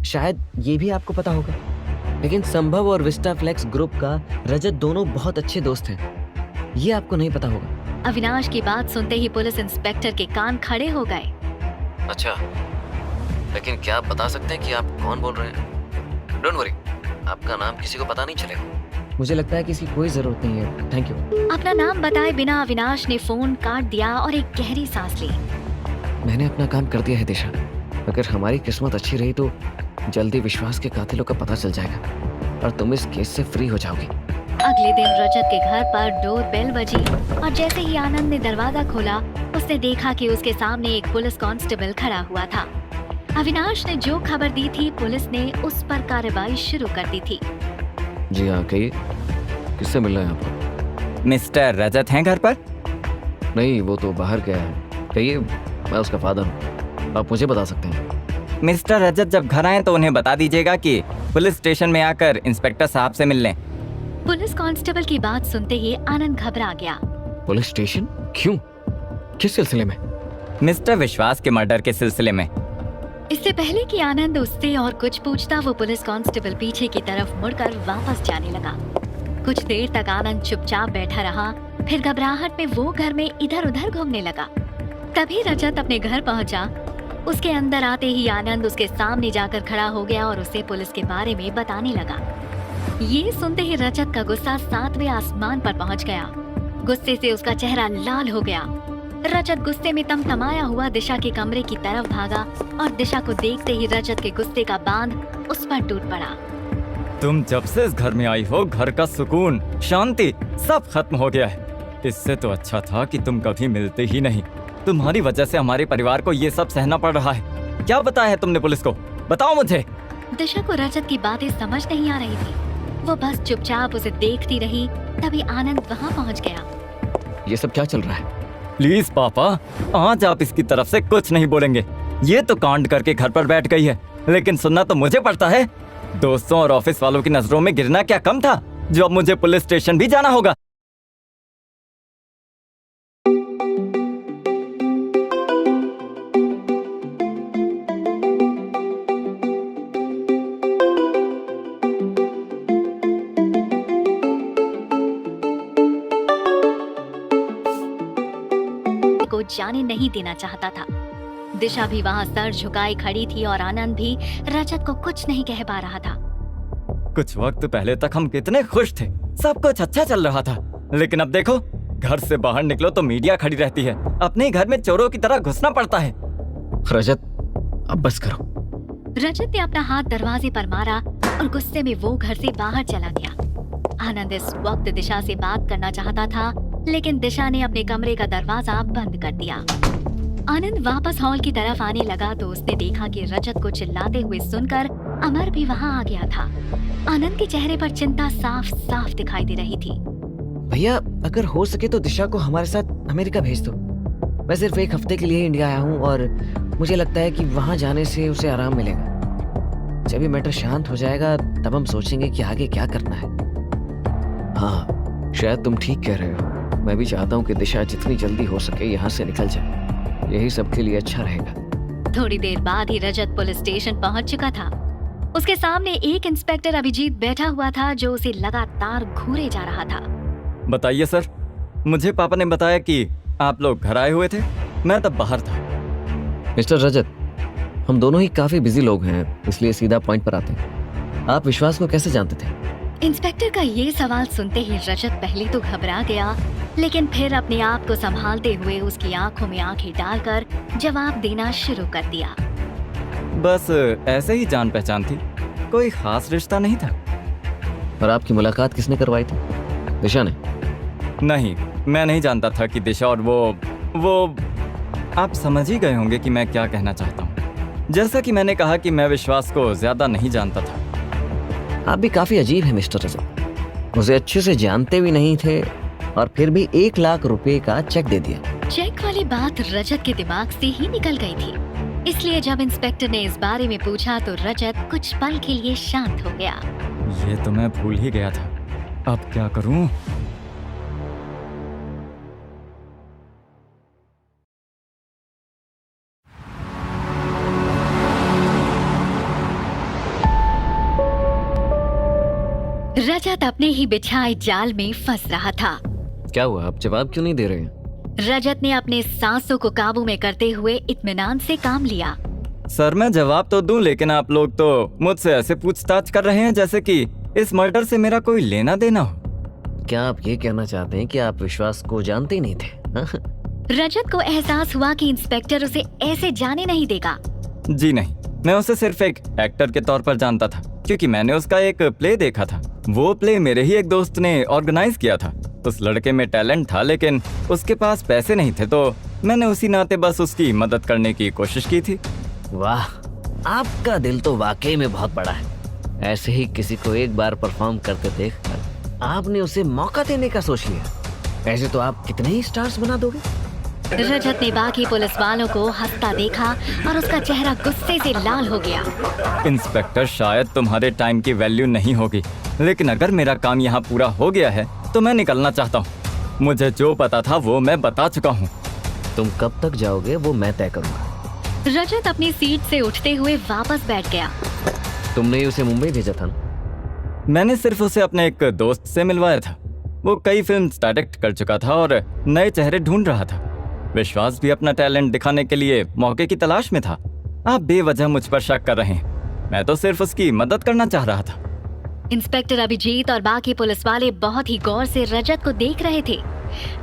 शायद ये भी आपको पता होगा। लेकिन संभव और विस्टा फ्लेक्स ग्रुप का रजत दोनों बहुत अच्छे दोस्त हैं। ये आपको नहीं पता होगा। अविनाश की बात सुनते ही पुलिस इंस्पेक्टर के कान खड़े हो गए। अच्छा, लेकिन क्या आप बता सकते हैं कि आप कौन बोल रहे हैं? डोंट वरी, आपका नाम किसी को पता नहीं चलेगा। मुझे लगता है कि इसकी कोई जरूरत नहीं है। Thank you. अपना नाम बताए बिना अविनाश ने फोन काट दिया और एक गहरी सांस ली। मैंने अपना काम कर दिया है दिशा। अगर हमारी किस्मत अच्छी रही तो जल्दी विश्वास के कातिलों का पता चल जाएगा और तुम इस केस से फ्री हो जाओगी। अगले दिन रजत के घर पर डोर बेल बजी और जैसे ही आनंद ने दरवाजा खोला, उसने देखा कि उसके सामने एक पुलिस कांस्टेबल खड़ा हुआ था। अविनाश ने जो खबर दी थी, पुलिस ने उस पर कार्रवाई शुरू कर दी थी। जी हाँ, कहिए, किससे मिलना है आपको? मिस्टर रजत हैं घर पर? नहीं, वो तो बाहर गया है। कहिए, मैं उसका फादर हूँ, आप मुझे बता सकते हैं। मिस्टर रजत जब घर आए तो उन्हें बता दीजिएगा कि पुलिस स्टेशन में आकर इंस्पेक्टर साहब से मिल लें। पुलिस कांस्टेबल की बात सुनते ही आनंद घबरा गया। Police station? क्यों? किस सिलसिले में? मिस्टर विश्वास के मर्डर के सिलसिले में। इससे पहले कि आनंद उससे और कुछ पूछता, वो पुलिस कांस्टेबल पीछे की तरफ मुड़कर वापस जाने लगा। कुछ देर तक आनंद चुपचाप बैठा रहा, फिर घबराहट में वो घर में इधर उधर घूमने लगा। तभी रजत अपने घर पहुंचा। उसके अंदर आते ही आनंद उसके सामने जाकर खड़ा हो गया और उसे पुलिस के बारे में बताने लगा। ये सुनते ही रजत का गुस्सा 7वें आसमान पर पहुंच गया। गुस्से से उसका चेहरा लाल हो गया। रजत गुस्से में तमतमाया हुआ दिशा के कमरे की तरफ भागा और दिशा को देखते ही रजत के गुस्से का बांध उस पर टूट पड़ा। तुम जब से इस घर में आई हो, घर का सुकून, शांति सब खत्म हो गया है। इससे तो अच्छा था कि तुम कभी मिलते ही नहीं। तुम्हारी वजह से हमारे परिवार को ये सब सहना पड़ रहा है। क्या बताया है तुमने पुलिस को? बताओ मुझे। दिशा को रजत की बातें समझ नहीं आ रही थी। वो बस चुपचाप उसे देखती रही। तभी आनंद वहाँ पहुँच गया। ये सब क्या चल रहा है? प्लीज पापा, आज आप इसकी तरफ से कुछ नहीं बोलेंगे। ये तो कांड करके घर पर बैठ गई है, लेकिन सुनना तो मुझे पड़ता है। दोस्तों और ऑफिस वालों की नजरों में गिरना क्या कम था, जो अब मुझे पुलिस स्टेशन भी जाना होगा। को जाने नहीं देना चाहता था। दिशा भी वहाँ सर झुकाए खड़ी थी और आनंद भी रजत को कुछ नहीं कह पा रहा था। कुछ वक्त पहले तक हम कितने खुश थे, सब कुछ अच्छा चल रहा था, लेकिन अब देखो, घर से बाहर निकलो तो मीडिया खड़ी रहती है। अपने घर में चोरों की तरह घुसना पड़ता है। रजत, अब बस करो। रजत ने अपना हाथ दरवाजे पर मारा और गुस्से में वो घर से बाहर चला गया। आनंद इस वक्त दिशा से बात करना चाहता था, लेकिन दिशा ने अपने कमरे का दरवाजा बंद कर दिया। आनंद वापस हॉल की तरफ आने लगा तो उसने देखा कि रजत को चिल्लाते हुए सुनकर अमर भी वहाँ आ गया था। आनंद के चेहरे पर चिंता साफ साफ दिखाई दे रही थी। भैया, अगर हो सके तो दिशा को हमारे साथ अमेरिका भेज दो। मैं सिर्फ एक हफ्ते के लिए इंडिया आया हूँ और मुझे लगता है कि वहाँ जाने से उसे आराम मिलेगा। जब ये मैटर शांत हो जाएगा तब हम सोचेंगे कि आगे क्या करना है। हाँ, शायद तुम ठीक कह रहे हो। मैं भी चाहता हूँ कि दिशा जितनी जल्दी हो सके यहाँ से निकल जाए। यही सबके लिए अच्छा रहेगा। थोड़ी देर बाद ही रजत पुलिस स्टेशन पहुंच चुका था। उसके सामने एक इंस्पेक्टर अभिजीत बैठा हुआ था, जो उसे लगातार घूरे जा रहा था। बताइए सर, मुझे पापा ने बताया कि आप लोग घर आए हुए थे। मैं तब बाहर था। मिस्टर रजत, हम दोनों ही काफी बिजी लोग हैं, इसलिए सीधा पॉइंट पर आते हैं। आप विश्वास को कैसे जानते थे? इंस्पेक्टर का ये सवाल सुनते ही रजत पहले तो घबरा गया, लेकिन फिर अपने आप को संभालते हुए उसकी आंखों में आंखें डालकर जवाब देना शुरू कर दिया। बस ऐसे ही जान पहचान थी, कोई खास रिश्ता नहीं था। और आपकी मुलाकात किसने करवाई थी? दिशा ने? नहीं, मैं नहीं जानता था कि दिशा और वो आप समझ ही गए होंगे कि मैं क्या कहना चाहता हूँ। जैसा कि मैंने कहा कि मैं विश्वास को ज्यादा नहीं जानता था। आप भी काफी अजीब है मिस्टर रजत। मुझे अच्छे से जानते भी नहीं थे और फिर भी 1 लाख रुपए का चेक दे दिया। चेक वाली बात रजत के दिमाग से ही निकल गई थी, इसलिए जब इंस्पेक्टर ने इस बारे में पूछा तो रजत कुछ पल के लिए शांत हो गया। ये तो मैं भूल ही गया था, अब क्या करूं? रजत अपने ही बिछाए जाल में फंस रहा था। क्या हुआ, आप जवाब क्यों नहीं दे रहे हैं? रजत ने अपने सांसों को काबू में करते हुए इत्मीनान से काम लिया। सर मैं जवाब तो दूं, लेकिन आप लोग तो मुझसे ऐसे पूछताछ कर रहे हैं जैसे कि इस मर्डर से मेरा कोई लेना देना हो। क्या आप ये कहना चाहते हैं कि आप विश्वास को जानते ही नहीं थे? हाँ? रजत को एहसास हुआ कि इंस्पेक्टर उसे ऐसे जाने नहीं देगा। जी नहीं, मैं उसे सिर्फ एक एक्टर के तौर पर जानता था, क्योंकि मैंने उसका एक प्ले देखा था। वो प्ले मेरे ही एक दोस्त ने ऑर्गेनाइज किया था। उस लड़के में टैलेंट था, लेकिन उसके पास पैसे नहीं थे, तो मैंने उसी नाते बस उसकी मदद करने की कोशिश की थी। वाह, आपका दिल तो वाकई में बहुत बड़ा है। ऐसे ही किसी को एक बार परफॉर्म करते देखकर आपने उसे मौका देने का सोच लिया। ऐसे तो आप कितने ही स्टार्स बना दोगे। रजत ने बाकी पुलिस वालों को हंसता देखा और उसका चेहरा गुस्से से लाल हो गया। इंस्पेक्टर, शायद तुम्हारे टाइम की वैल्यू नहीं होगी, लेकिन अगर मेरा काम यहाँ पूरा हो गया है तो मैं निकलना चाहता हूँ। मुझे जो पता था वो मैं बता चुका हूँ। तुम कब तक जाओगे वो मैं तय करूंगा। रजत अपनी सीट से उठते हुए वापस बैठ गया। तुमने ही उसे मुंबई भेजा था ना? मैंने सिर्फ उसे अपने एक दोस्त से मिलवाया था। वो कई फिल्म डायरेक्ट कर चुका था और नए चेहरे ढूंढ रहा था। विश्वास भी अपना टैलेंट दिखाने के लिए मौके की तलाश में था। आप बेवजह मुझ पर शक कर रहे हैं, मैं तो सिर्फ उसकी मदद करना चाह रहा था। इंस्पेक्टर अभिजीत और बाकी पुलिस वाले बहुत ही गौर से रजत को देख रहे थे,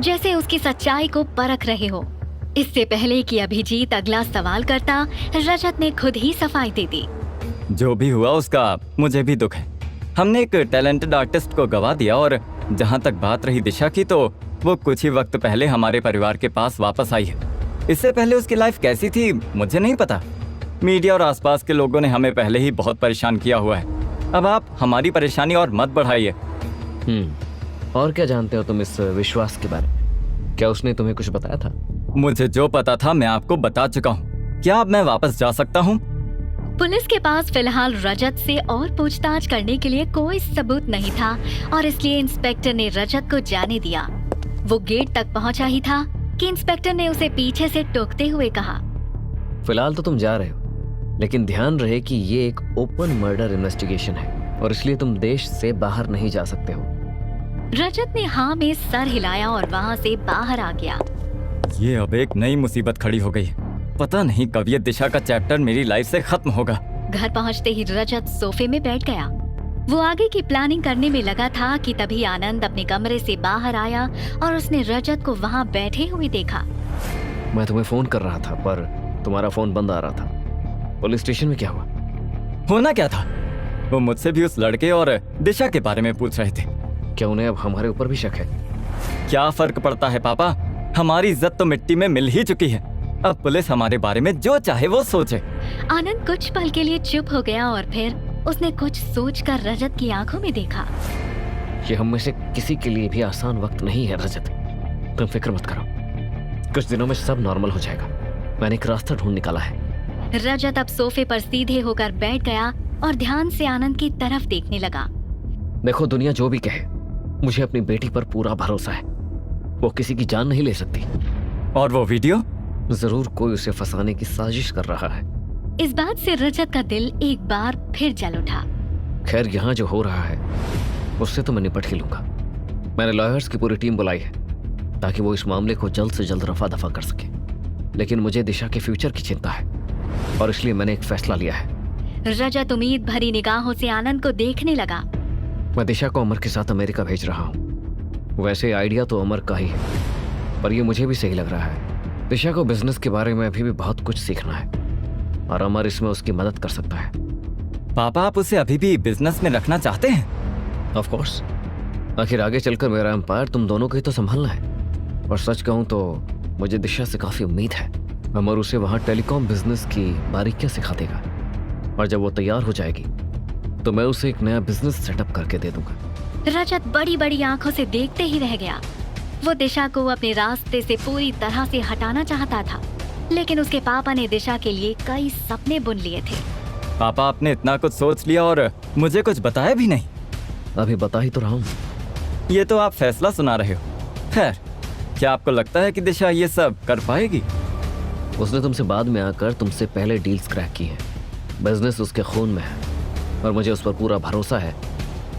जैसे उसकी सच्चाई को परख रहे हो। इससे पहले कि अभिजीत अगला सवाल करता, रजत ने खुद ही सफाई दे दी। जो भी हुआ उसका मुझे भी दुख है। हमने एक टैलेंटेड आर्टिस्ट को गवा दिया, और जहाँ तक बात रही दिशा की, तो वो कुछ ही वक्त पहले हमारे परिवार के पास वापस आई है। इससे पहले उसकी लाइफ कैसी थी मुझे नहीं पता। मीडिया और आसपास के लोगों ने हमें पहले ही बहुत परेशान किया हुआ है। अब आप हमारी परेशानी और मत बढ़ाइए। और क्या जानते हो तुम इस विश्वास के बारे में? क्या उसने तुम्हें कुछ बताया था? मुझे जो पता था मैं आपको बता चुका हूँ। क्या अब मैं वापस जा सकता हूँ? पुलिस के पास फिलहाल रजत से और पूछताछ करने के लिए कोई सबूत नहीं था, और इसलिए इंस्पेक्टर ने रजत को जाने दिया। वो गेट तक पहुंचा ही था कि इंस्पेक्टर ने उसे पीछे से टोकते हुए कहा, फिलहाल तो तुम जा रहे हो, लेकिन ध्यान रहे कि ये एक ओपन मर्डर इन्वेस्टिगेशन है और इसलिए तुम देश से बाहर नहीं जा सकते हो। रजत ने हाँ में सर हिलाया और वहाँ से बाहर आ गया। ये अब एक नई मुसीबत खड़ी हो गई। पता नहीं कब ये दिशा का चैप्टर मेरी लाइफ से खत्म होगा। घर पहुँचते ही रजत सोफे में बैठ गया। वो आगे की प्लानिंग करने में लगा था कि तभी आनंद अपने कमरे से बाहर आया और उसने रजत को वहाँ बैठे हुए देखा। मैं तुम्हें फोन कर रहा था पर तुम्हारा फोन बंद आ रहा था। पुलिस स्टेशन में क्या हुआ? होना क्या था? वो मुझसे भी उस लड़के और दिशा के बारे में पूछ रहे थे। क्या उन्हें अब हमारे ऊपर भी शक है? क्या फर्क पड़ता है पापा, हमारी इज्जत तो मिट्टी में मिल ही चुकी है। अब पुलिस हमारे बारे में जो चाहे वो सोचे। आनंद कुछ पल के लिए चुप हो गया और फिर उसने कुछ सोचकर रजत की आंखों में देखा। ये हम में से किसी के लिए भी आसान वक्त नहीं है रजत, तुम फिक्र मत करो, कुछ दिनों में सब नॉर्मल हो जाएगा। मैंने एक रास्ता ढूंढ निकाला है। रजत अब सोफे पर सीधे होकर बैठ गया और ध्यान से आनंद की तरफ देखने लगा। देखो, दुनिया जो भी कहे, मुझे अपनी बेटी पर पूरा भरोसा है। वो किसी की जान नहीं ले सकती। और वो वीडियो? जरूर कोई उसे फंसाने की साजिश कर रहा है। इस बात से रजत का दिल एक बार फिर जल उठा। खैर, यहाँ जो हो रहा है उससे तो मैं निपट ही लूंगा। मैंने लॉयर्स की पूरी टीम बुलाई है ताकि वो इस मामले को जल्द से जल्द रफा दफा कर सके। लेकिन मुझे दिशा के फ्यूचर की चिंता है और इसलिए मैंने एक फैसला लिया है। रजत उम्मीद भरी निगाहों से आनंद को देखने लगा। मैं दिशा को अमर के साथ अमेरिका भेज रहा हूँ। वैसे आइडिया तो अमर का ही है, पर ये मुझे भी सही लग रहा है। दिशा को बिजनेस के बारे में अभी भी बहुत कुछ सीखना है और अमर इसमें उसकी मदद कर सकता है। पापा, आप उसे अभी भी बिजनेस में रखना चाहते हैं? ऑफ कोर्स, आखिर आगे चलकर मेरा एम्पायर तुम दोनों को ही तो संभालना है। और सच कहूँ तो मुझे दिशा से काफी उम्मीद है। अमर उसे वहाँ टेलीकॉम बिजनेस की बारीकियां सिखा देगा और जब वो तैयार हो जाएगी तो मैं उसे एक नया बिजनेस सेटअप करके दे दूंगा। रजत बड़ी बड़ी आंखों से देखते ही रह गया। वो दिशा को अपने रास्ते से पूरी तरह से हटाना चाहता था, लेकिन उसके पापा ने दिशा के लिए कई सपने बुन लिए थे। पापा, आपने इतना कुछ सोच लिया और मुझे कुछ बताया भी नहीं। अभी बता ही तो रहा हूँ। ये तो आप फैसला सुना रहे हो। खैर, क्या आपको लगता है कि दिशा ये सब कर पाएगी? उसने तुमसे बाद में आकर तुमसे पहले डील्स क्रैक की है। बिजनेस उसके खून में है और मुझे उस पर पूरा भरोसा है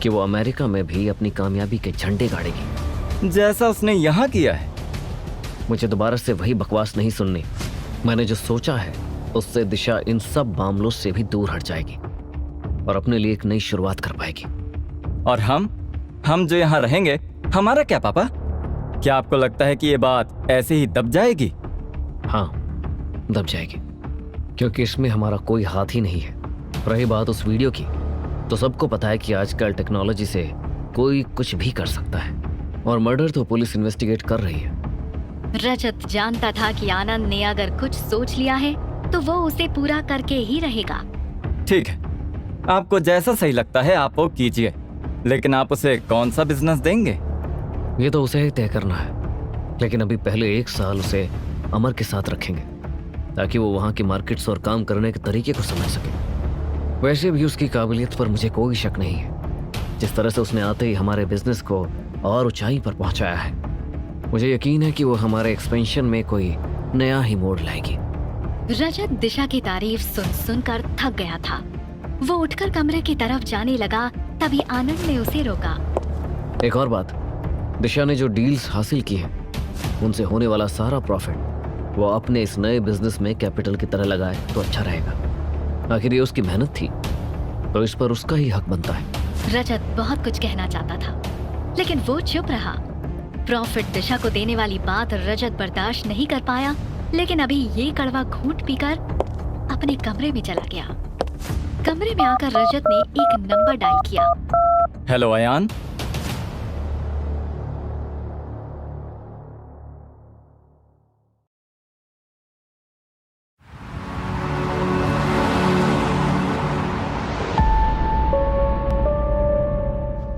कि वो अमेरिका में भी अपनी कामयाबी के झंडे गाड़ेगी, जैसा उसने यहाँ किया है। मुझे दोबारा से वही बकवास नहीं सुननी। मैंने जो सोचा है उससे दिशा इन सब मामलों से भी दूर हट जाएगी और अपने लिए एक नई शुरुआत कर पाएगी। और हम जो यहाँ रहेंगे, हमारा क्या पापा? क्या आपको लगता है कि ये बात ऐसे ही दब जाएगी? हाँ, दब जाएगी, क्योंकि इसमें हमारा कोई हाथ ही नहीं है। रही बात उस वीडियो की, तो सबको पता है कि आजकल टेक्नोलॉजी से कोई कुछ भी कर सकता है और मर्डर तो पुलिस इन्वेस्टिगेट कर रही है। रजत जानता था कि आनंद ने अगर कुछ सोच लिया है तो वो उसे पूरा करके ही रहेगा। ठीक है, आपको जैसा सही लगता है आप वो कीजिए, लेकिन आप उसे कौन सा बिजनेस देंगे? ये तो उसे ही तय करना है, लेकिन अभी पहले 1 साल उसे अमर के साथ रखेंगे ताकि वो वहाँ की मार्केट्स और काम करने के तरीके को समझ सके। वैसे भी उसकी काबिलियत पर मुझे कोई शक नहीं है। जिस तरह से उसने आते ही हमारे बिजनेस को और ऊंचाई पर पहुंचाया है, मुझे यकीन है कि वो हमारे एक्सपेंशन में कोई नया ही मोड़ लाएगी। रजत दिशा की तारीफ सुन सुनकर थक गया था। वो उठकर कमरे की तरफ जाने लगा, तभी आनंद ने उसे रोका। एक और बात, दिशा ने जो डील्स हासिल की है उनसे होने वाला सारा प्रॉफिट वो अपने इस नए बिजनेस में कैपिटल की तरह लगाए तो अच्छा रहेगा। आखिर ये उसकी मेहनत थी, तो इस पर उसका ही हक बनता है। रजत बहुत कुछ कहना चाहता था, लेकिन वो चुप रहा। प्रॉफिट दिशा को देने वाली बात रजत बर्दाश्त नहीं कर पाया, लेकिन अभी ये कड़वा घूंट पीकर अपने कमरे में चला गया। कमरे में आकर रजत ने एक नंबर डायल किया। हेलो अयान।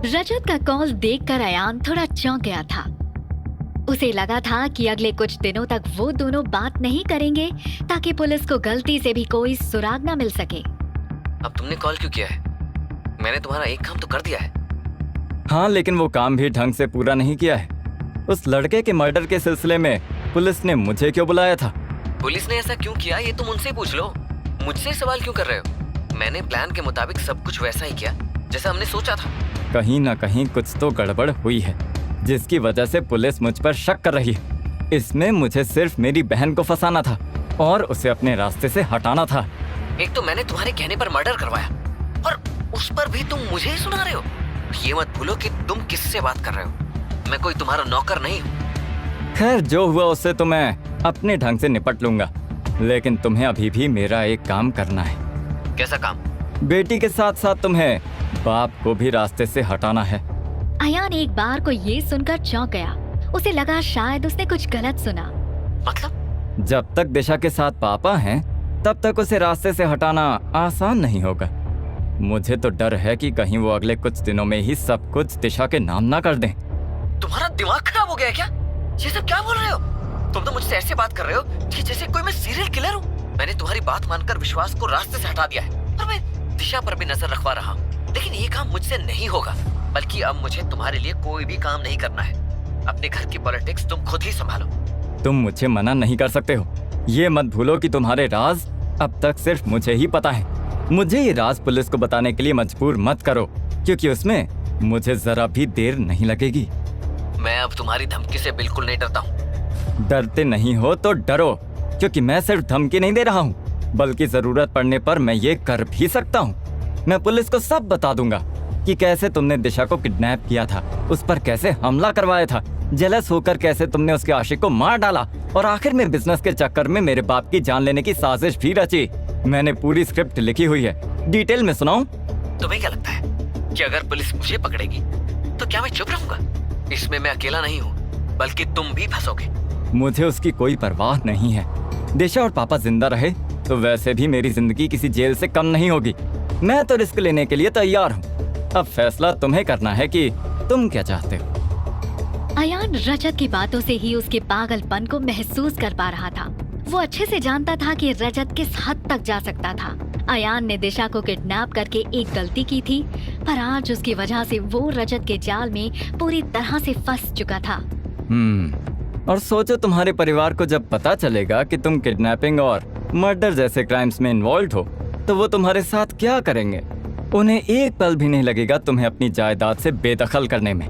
रजत का कॉल देखकर अयान थोड़ा चौंक गया था। उसे लगा था कि अगले कुछ दिनों तक वो दोनों बात नहीं करेंगे ताकि पुलिस को गलती से भी कोई सुराग न मिल सके। अब तुमने कॉल क्यों किया है? मैंने तुम्हारा एक काम तो कर दिया है। हाँ, लेकिन वो काम भी ढंग से पूरा नहीं किया है। उस लड़के के मर्डर के सिलसिले में पुलिस ने मुझे क्यों बुलाया था? पुलिस ने ऐसा क्यों किया ये तुम उनसे पूछ लो, मुझसे सवाल क्यों कर रहे हो? मैंने प्लान के मुताबिक सब कुछ वैसा ही किया जैसा हमने सोचा था। कहीं ना कहीं कुछ तो गड़बड़ हुई है, जिसकी वजह से पुलिस मुझ पर शक कर रही है। इसमें मुझे सिर्फ मेरी बहन को फंसाना था और उसे अपने रास्ते से हटाना था। एक तो मैंने तुम्हारे कहने पर मर्डर करवाया और उस पर भी तुम मुझे ही सुना रहे हो। ये मत भूलो कि तुम किससे बात कर रहे हो। मैं कोई तुम्हारा नौकर नहीं हूँ। खैर, जो हुआ उससे तो मैं अपने ढंग से निपट लूंगा, लेकिन तुम्हें अभी भी मेरा एक काम करना है। कैसा काम? बेटी के साथ साथ तुम्हें बाप को भी रास्ते से हटाना है। अयान एक बार को ये सुनकर चौंक गया। उसे लगा शायद उसने कुछ गलत सुना। मतलब? जब तक दिशा के साथ पापा हैं, तब तक उसे रास्ते से हटाना आसान नहीं होगा। मुझे तो डर है कि कहीं वो अगले कुछ दिनों में ही सब कुछ दिशा के नाम ना कर दें। तुम्हारा दिमाग खराब हो गया है क्या? ये सब क्या बोल रहे हो? तुम तो मुझसे ऐसे बात कर रहे हो कि जैसे कोई मैं सीरियल किलर हूँ। मैंने तुम्हारी बात मानकर विश्वास को रास्ते से हटा दिया है और मैं दिशा पर भी नजर रखवा रहा हूँ, लेकिन ये काम मुझसे नहीं होगा। बल्कि अब मुझे तुम्हारे लिए कोई भी काम नहीं करना है। अपने घर की पॉलिटिक्स तुम खुद ही संभालो। तुम मुझे मना नहीं कर सकते हो। ये मत भूलो कि तुम्हारे राज अब तक सिर्फ मुझे ही पता है। मुझे ये राज पुलिस को बताने के लिए मजबूर मत करो, क्योंकि उसमें मुझे जरा भी देर नहीं लगेगी। मैं अब तुम्हारी धमकी से बिल्कुल नहीं डरता हूँ। डरते नहीं हो तो डरो, क्योंकि मैं सिर्फ धमकी नहीं दे रहा हूँ, बल्कि जरूरत पड़ने पर मैं ये कर भी सकता हूँ। मैं पुलिस को सब बता दूंगा। कि कैसे तुमने दिशा को किडनैप किया था, उस पर कैसे हमला करवाया था, जेलस होकर कैसे तुमने उसके आशिक को मार डाला और आखिर में बिजनेस के चक्कर में मेरे बाप की जान लेने की साजिश भी रची। मैंने पूरी स्क्रिप्ट लिखी हुई है, डिटेल में सुनाऊं? तुम्हें क्या लगता है कि अगर पुलिस मुझे पकड़ेगी तो क्या मैं चुप रहूंगा? इसमें मैं अकेला नहीं हूँ, बल्कि तुम भी फंसोगे। मुझे उसकी कोई परवाह नहीं है। दिशा और पापा जिंदा रहे तो वैसे भी मेरी जिंदगी किसी जेल से कम नहीं होगी। मैं तो रिस्क लेने के लिए तैयार हूँ। अब फैसला तुम्हें करना है कि तुम क्या चाहते हो। अयान रजत की बातों से ही उसके पागलपन को महसूस कर पा रहा था। वो अच्छे से जानता था कि रजत किस हद तक जा सकता था। अयान ने दिशा को किडनैप करके एक गलती की थी, पर आज उसकी वजह से वो रजत के जाल में पूरी तरह से फंस चुका था। और सोचो तुम्हारे परिवार को जब पता चलेगा कि तुम किडनैपिंग और मर्डर जैसे क्राइम्स में इन्वॉल्व हो तो वो तुम्हारे साथ क्या करेंगे। उन्हें एक पल भी नहीं लगेगा तुम्हें अपनी जायदाद से बेदखल करने में।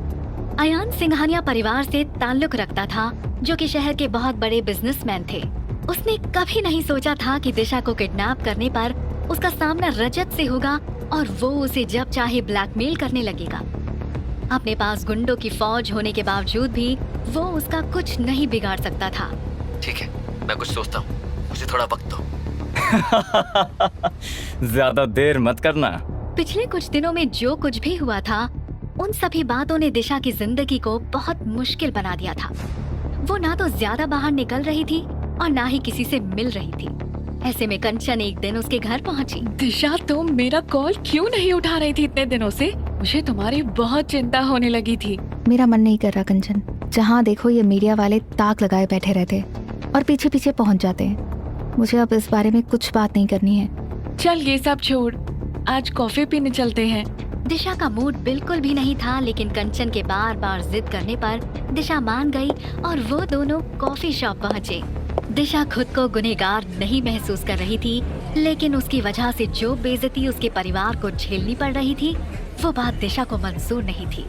अयान सिंघानिया परिवार से ताल्लुक रखता था, जो कि शहर के बहुत बड़े बिजनेसमैन थे। उसने कभी नहीं सोचा था कि दिशा को किडनैप करने पर उसका सामना रजत से होगा और वो उसे जब चाहे ब्लैकमेल करने लगेगा। अपने पास गुंडों की फौज होने के बावजूद भी वो उसका कुछ नहीं बिगाड़ सकता था। ठीक है, मैं कुछ सोचता हूँ, मुझे थोड़ा वक्त दो। ज्यादा देर मत करना। पिछले कुछ दिनों में जो कुछ भी हुआ था, उन सभी बातों ने दिशा की जिंदगी को बहुत मुश्किल बना दिया था। वो ना तो ज्यादा बाहर निकल रही थी और ना ही किसी से मिल रही थी। ऐसे में कंचन एक दिन उसके घर पहुंची। दिशा, तुम मेरा कॉल क्यों नहीं उठा रही थी इतने दिनों से? मुझे तुम्हारी बहुत चिंता होने लगी थी। मेरा मन नहीं कर रहा कंचन। जहाँ देखो ये मीडिया वाले ताक लगाए बैठे रहते हैं और पीछे पीछे पहुंच जाते हैं। मुझे अब इस बारे में कुछ बात नहीं करनी है। चल ये सब छोड़, आज कॉफी पीने चलते हैं। दिशा का मूड बिल्कुल भी नहीं था, लेकिन कंचन के बार बार जिद करने पर दिशा मान गई और वो दोनों कॉफी शॉप पहुंचे। दिशा खुद को गुनहगार नहीं महसूस कर रही थी, लेकिन उसकी वजह से जो बेइज्जती उसके परिवार को झेलनी पड़ रही थी, वो बात दिशा को मंजूर नहीं थी।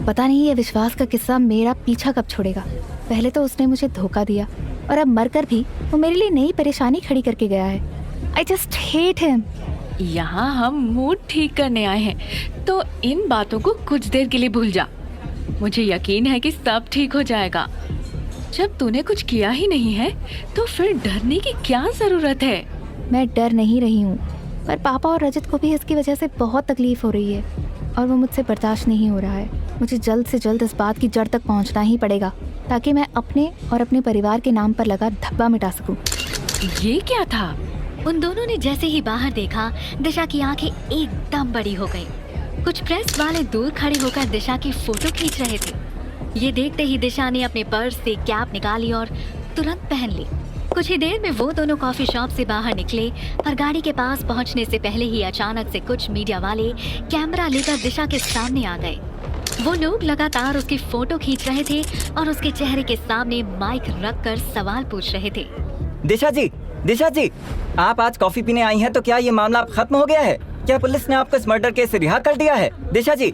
पता नहीं ये विश्वास का किस्सा मेरा पीछा कब छोड़ेगा। पहले तो उसने मुझे धोखा दिया और अब मरकर भी वो मेरे लिए नई परेशानी खड़ी करके गया है। I just hate him. यहाँ हम मूड ठीक करने आए हैं, तो इन बातों को कुछ देर के लिए भूल जा। मुझे यकीन है कि सब ठीक हो जाएगा। जब तूने कुछ किया ही नहीं है तो फिर डरने की क्या जरूरत है? मैं डर नहीं रही हूँ, पर पापा और रजत को भी इसकी वजह से बहुत तकलीफ हो रही है और वो मुझसे बर्दाश्त नहीं हो रहा है। मुझे जल्द से जल्द इस बात की जड़ तक पहुँचना ही पड़ेगा ताकि मैं अपने और अपने परिवार के नाम पर लगा धब्बा मिटा सकूं। ये क्या था? उन दोनों ने जैसे ही बाहर देखा, दिशा की आंखें एकदम बड़ी हो गई। कुछ प्रेस वाले दूर खड़े होकर दिशा की फोटो खींच रहे थे। ये देखते ही दिशा ने अपने पर्स से कैप निकाली और तुरंत पहन ली। कुछ ही देर में वो दोनों कॉफी शॉप से बाहर निकले, पर गाड़ी के पास पहुंचने से पहले ही अचानक से कुछ मीडिया वाले कैमरा लेकर दिशा के सामने आ गए। वो लोग लगातार उसकी फोटो खींच रहे थे और उसके चेहरे के सामने माइक रखकर सवाल पूछ रहे थे। दिशा जी, आप आज कॉफी पीने आई हैं, तो क्या ये मामला अब खत्म हो गया है? क्या पुलिस ने आपको इस मर्डर केस से रिहा कर दिया है? दिशा जी।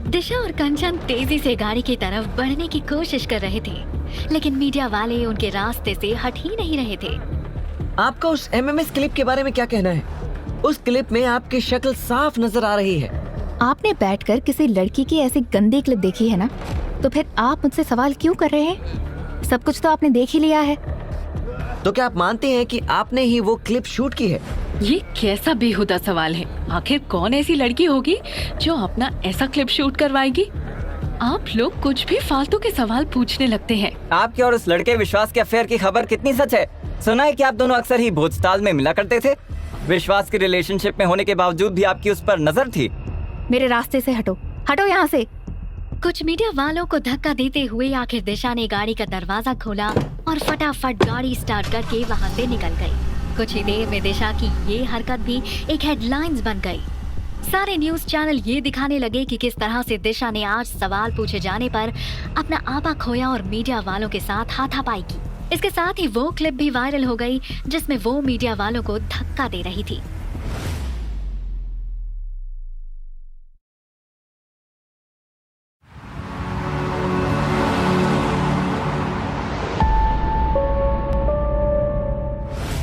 दिशा और कंचन तेजी से गाड़ी की तरफ बढ़ने की कोशिश कर रहे थे, लेकिन मीडिया वाले उनके रास्ते से हट ही नहीं रहे थे। आपका उस एमएमएस क्लिप के बारे में क्या कहना है? उस क्लिप में आपकी शक्ल साफ नजर आ रही है। आपने बैठकर किसी लड़की की ऐसी गंदी क्लिप देखी है ना, तो फिर आप मुझसे सवाल क्यों कर रहे हैं? सब कुछ तो आपने देख ही लिया है। तो क्या आप मानते हैं कि आपने ही वो क्लिप शूट की है? ये कैसा बेहुदा सवाल है? आखिर कौन ऐसी लड़की होगी जो अपना ऐसा क्लिप शूट करवाएगी? आप लोग कुछ भी फालतू के सवाल पूछने लगते हैं। आपके और उस लड़के विश्वास के अफेयर की खबर कितनी सच है? सुना है कि आप दोनों अक्सर ही भोजताल में मिला करते थे। विश्वास के रिलेशनशिप में होने के बावजूद भी आपकी उस पर नजर थी। मेरे रास्ते से हटो, हटो यहाँ से। कुछ मीडिया वालों को धक्का देते हुए आखिर दिशा ने गाड़ी का दरवाजा खोला और फटाफट गाड़ी स्टार्ट करके वहाँ से निकल गई। कुछ ही देर में दिशा की ये हरकत भी एक हेडलाइंस बन गई। सारे न्यूज चैनल ये दिखाने लगे कि किस तरह से दिशा ने आज सवाल पूछे जाने पर अपना आपा खोया और मीडिया वालों के साथ हाथापाई की। इसके साथ ही वो क्लिप भी वायरल हो गई जिसमें वो मीडिया वालों को धक्का दे रही थी।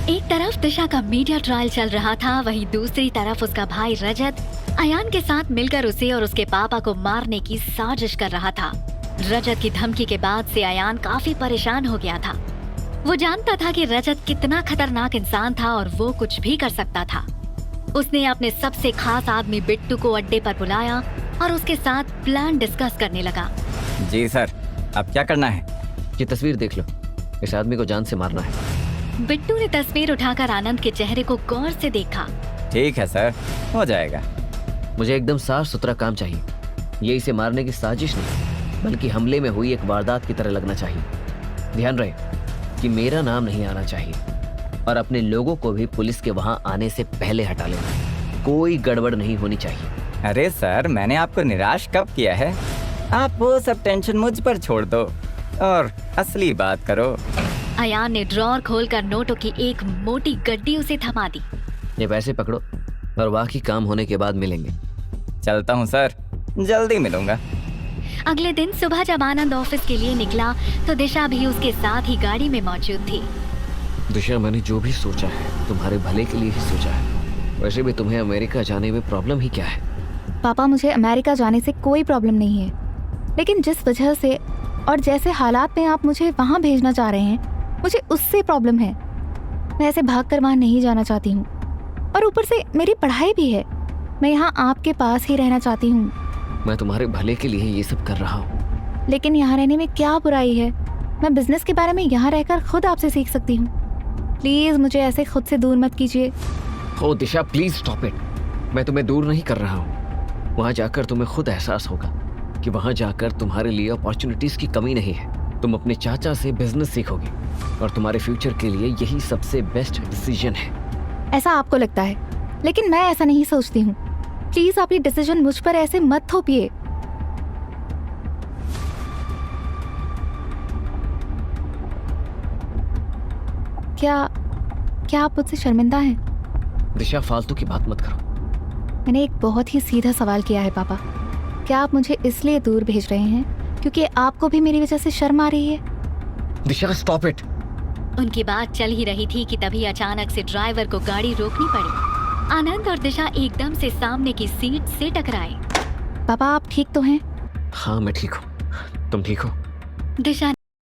एक तरफ दिशा का मीडिया ट्रायल चल रहा था, वहीं दूसरी तरफ उसका भाई रजत अयान के साथ मिलकर उसे और उसके पापा को मारने की साजिश कर रहा था। रजत की धमकी के बाद से अयान काफी परेशान हो गया था। वो जानता था कि रजत कितना खतरनाक इंसान था और वो कुछ भी कर सकता था। उसने अपने सबसे खास आदमी बिट्टू को अड्डे पर बुलाया और उसके साथ प्लान डिस्कस करने लगा। जी सर, अब क्या करना है? ये तस्वीर देख लो, इस आदमी को जान से मारना है। बिट्टू ने तस्वीर उठाकर आनंद के चेहरे को गौर से देखा। ठीक है सर, हो जाएगा। मुझे एकदम साफ सुथरा काम चाहिए। ये इसे मारने की साजिश नहीं, बल्कि हमले में हुई एक वारदात की तरह लगना चाहिए। ध्यान रहे कि मेरा नाम नहीं आना चाहिए और अपने लोगों को भी पुलिस के वहां आने से पहले हटा लेना। कोई गड़बड़ नहीं होनी चाहिए। अरे सर, मैंने आपको निराश कब किया है? आप वो सब टेंशन मुझ पर छोड़ दो और असली बात करो। अयान ने ड्रॉर खोलकर नोटों की एक मोटी गड्डी उसे थमा दी। ये पैसे पकड़ो और बाकी काम होने के बाद मिलेंगे। चलता हूँ सर, जल्दी मिलूंगा। अगले दिन सुबह जब आनंद ऑफिस के लिए निकला तो दिशा भी उसके साथ ही गाड़ी में मौजूद थी। दिशा, मैंने जो भी सोचा है तुम्हारे भले के लिए ही सोचा है। वैसे भी तुम्हें अमेरिका जाने में प्रॉब्लम ही क्या है? पापा, मुझे अमेरिका जाने से कोई प्रॉब्लम नहीं है, लेकिन जिस वजह से और जैसे हालात में आप मुझे वहाँ भेजना चाह रहे हैं, मुझे उससे प्रॉब्लम है। मैं ऐसे भाग कर वहाँ नहीं जाना चाहती हूँ और ऊपर से मेरी पढ़ाई भी है। मैं यहाँ आपके पास ही रहना चाहती हूँ। मैं तुम्हारे भले के लिए ये सब कर रहा हूँ। लेकिन यहाँ रहने में क्या बुराई है? मैं बिजनेस के बारे में यहाँ रहकर खुद आपसे सीख सकती हूँ। प्लीज मुझे ऐसे खुद से दूर मत कीजिए। ओ दिशा, प्लीज स्टॉप इट। मैं तुम्हें दूर नहीं कर रहा हूँ। वहाँ जाकर तुम्हें खुद एहसास होगा कि वहाँ जाकर तुम्हारे लिए अपॉर्चुनिटीज की कमी नहीं है। तुम अपने चाचा से बिजनेस सीखोगे और तुम्हारे फ्यूचर के लिए यही सबसे बेस्ट डिसीजन है। ऐसा आपको लगता है, लेकिन मैं ऐसा नहीं सोचती हूँ। प्लीज आप ये डिसीजन मुझ पर ऐसे मत थोपिए। क्या आप मुझसे शर्मिंदा हैं? दिशा, फालतू की बात मत करो। मैंने एक बहुत ही सीधा सवाल किया है पापा। क्या आप मुझे इसलिए दूर भेज रहे हैं क्योंकि आपको भी मेरी वजह से शर्म आ रही है? दिशा, स्टॉप इट। उनकी बात चल ही रही थी कि तभी अचानक से ड्राइवर को गाड़ी रोकनी पड़ी। आनंद और दिशा एकदम से सामने की सीट से टकराए। पापा, आप ठीक तो हैं? हाँ, मैं ठीक हूँ। तुम ठीक हो? दिशा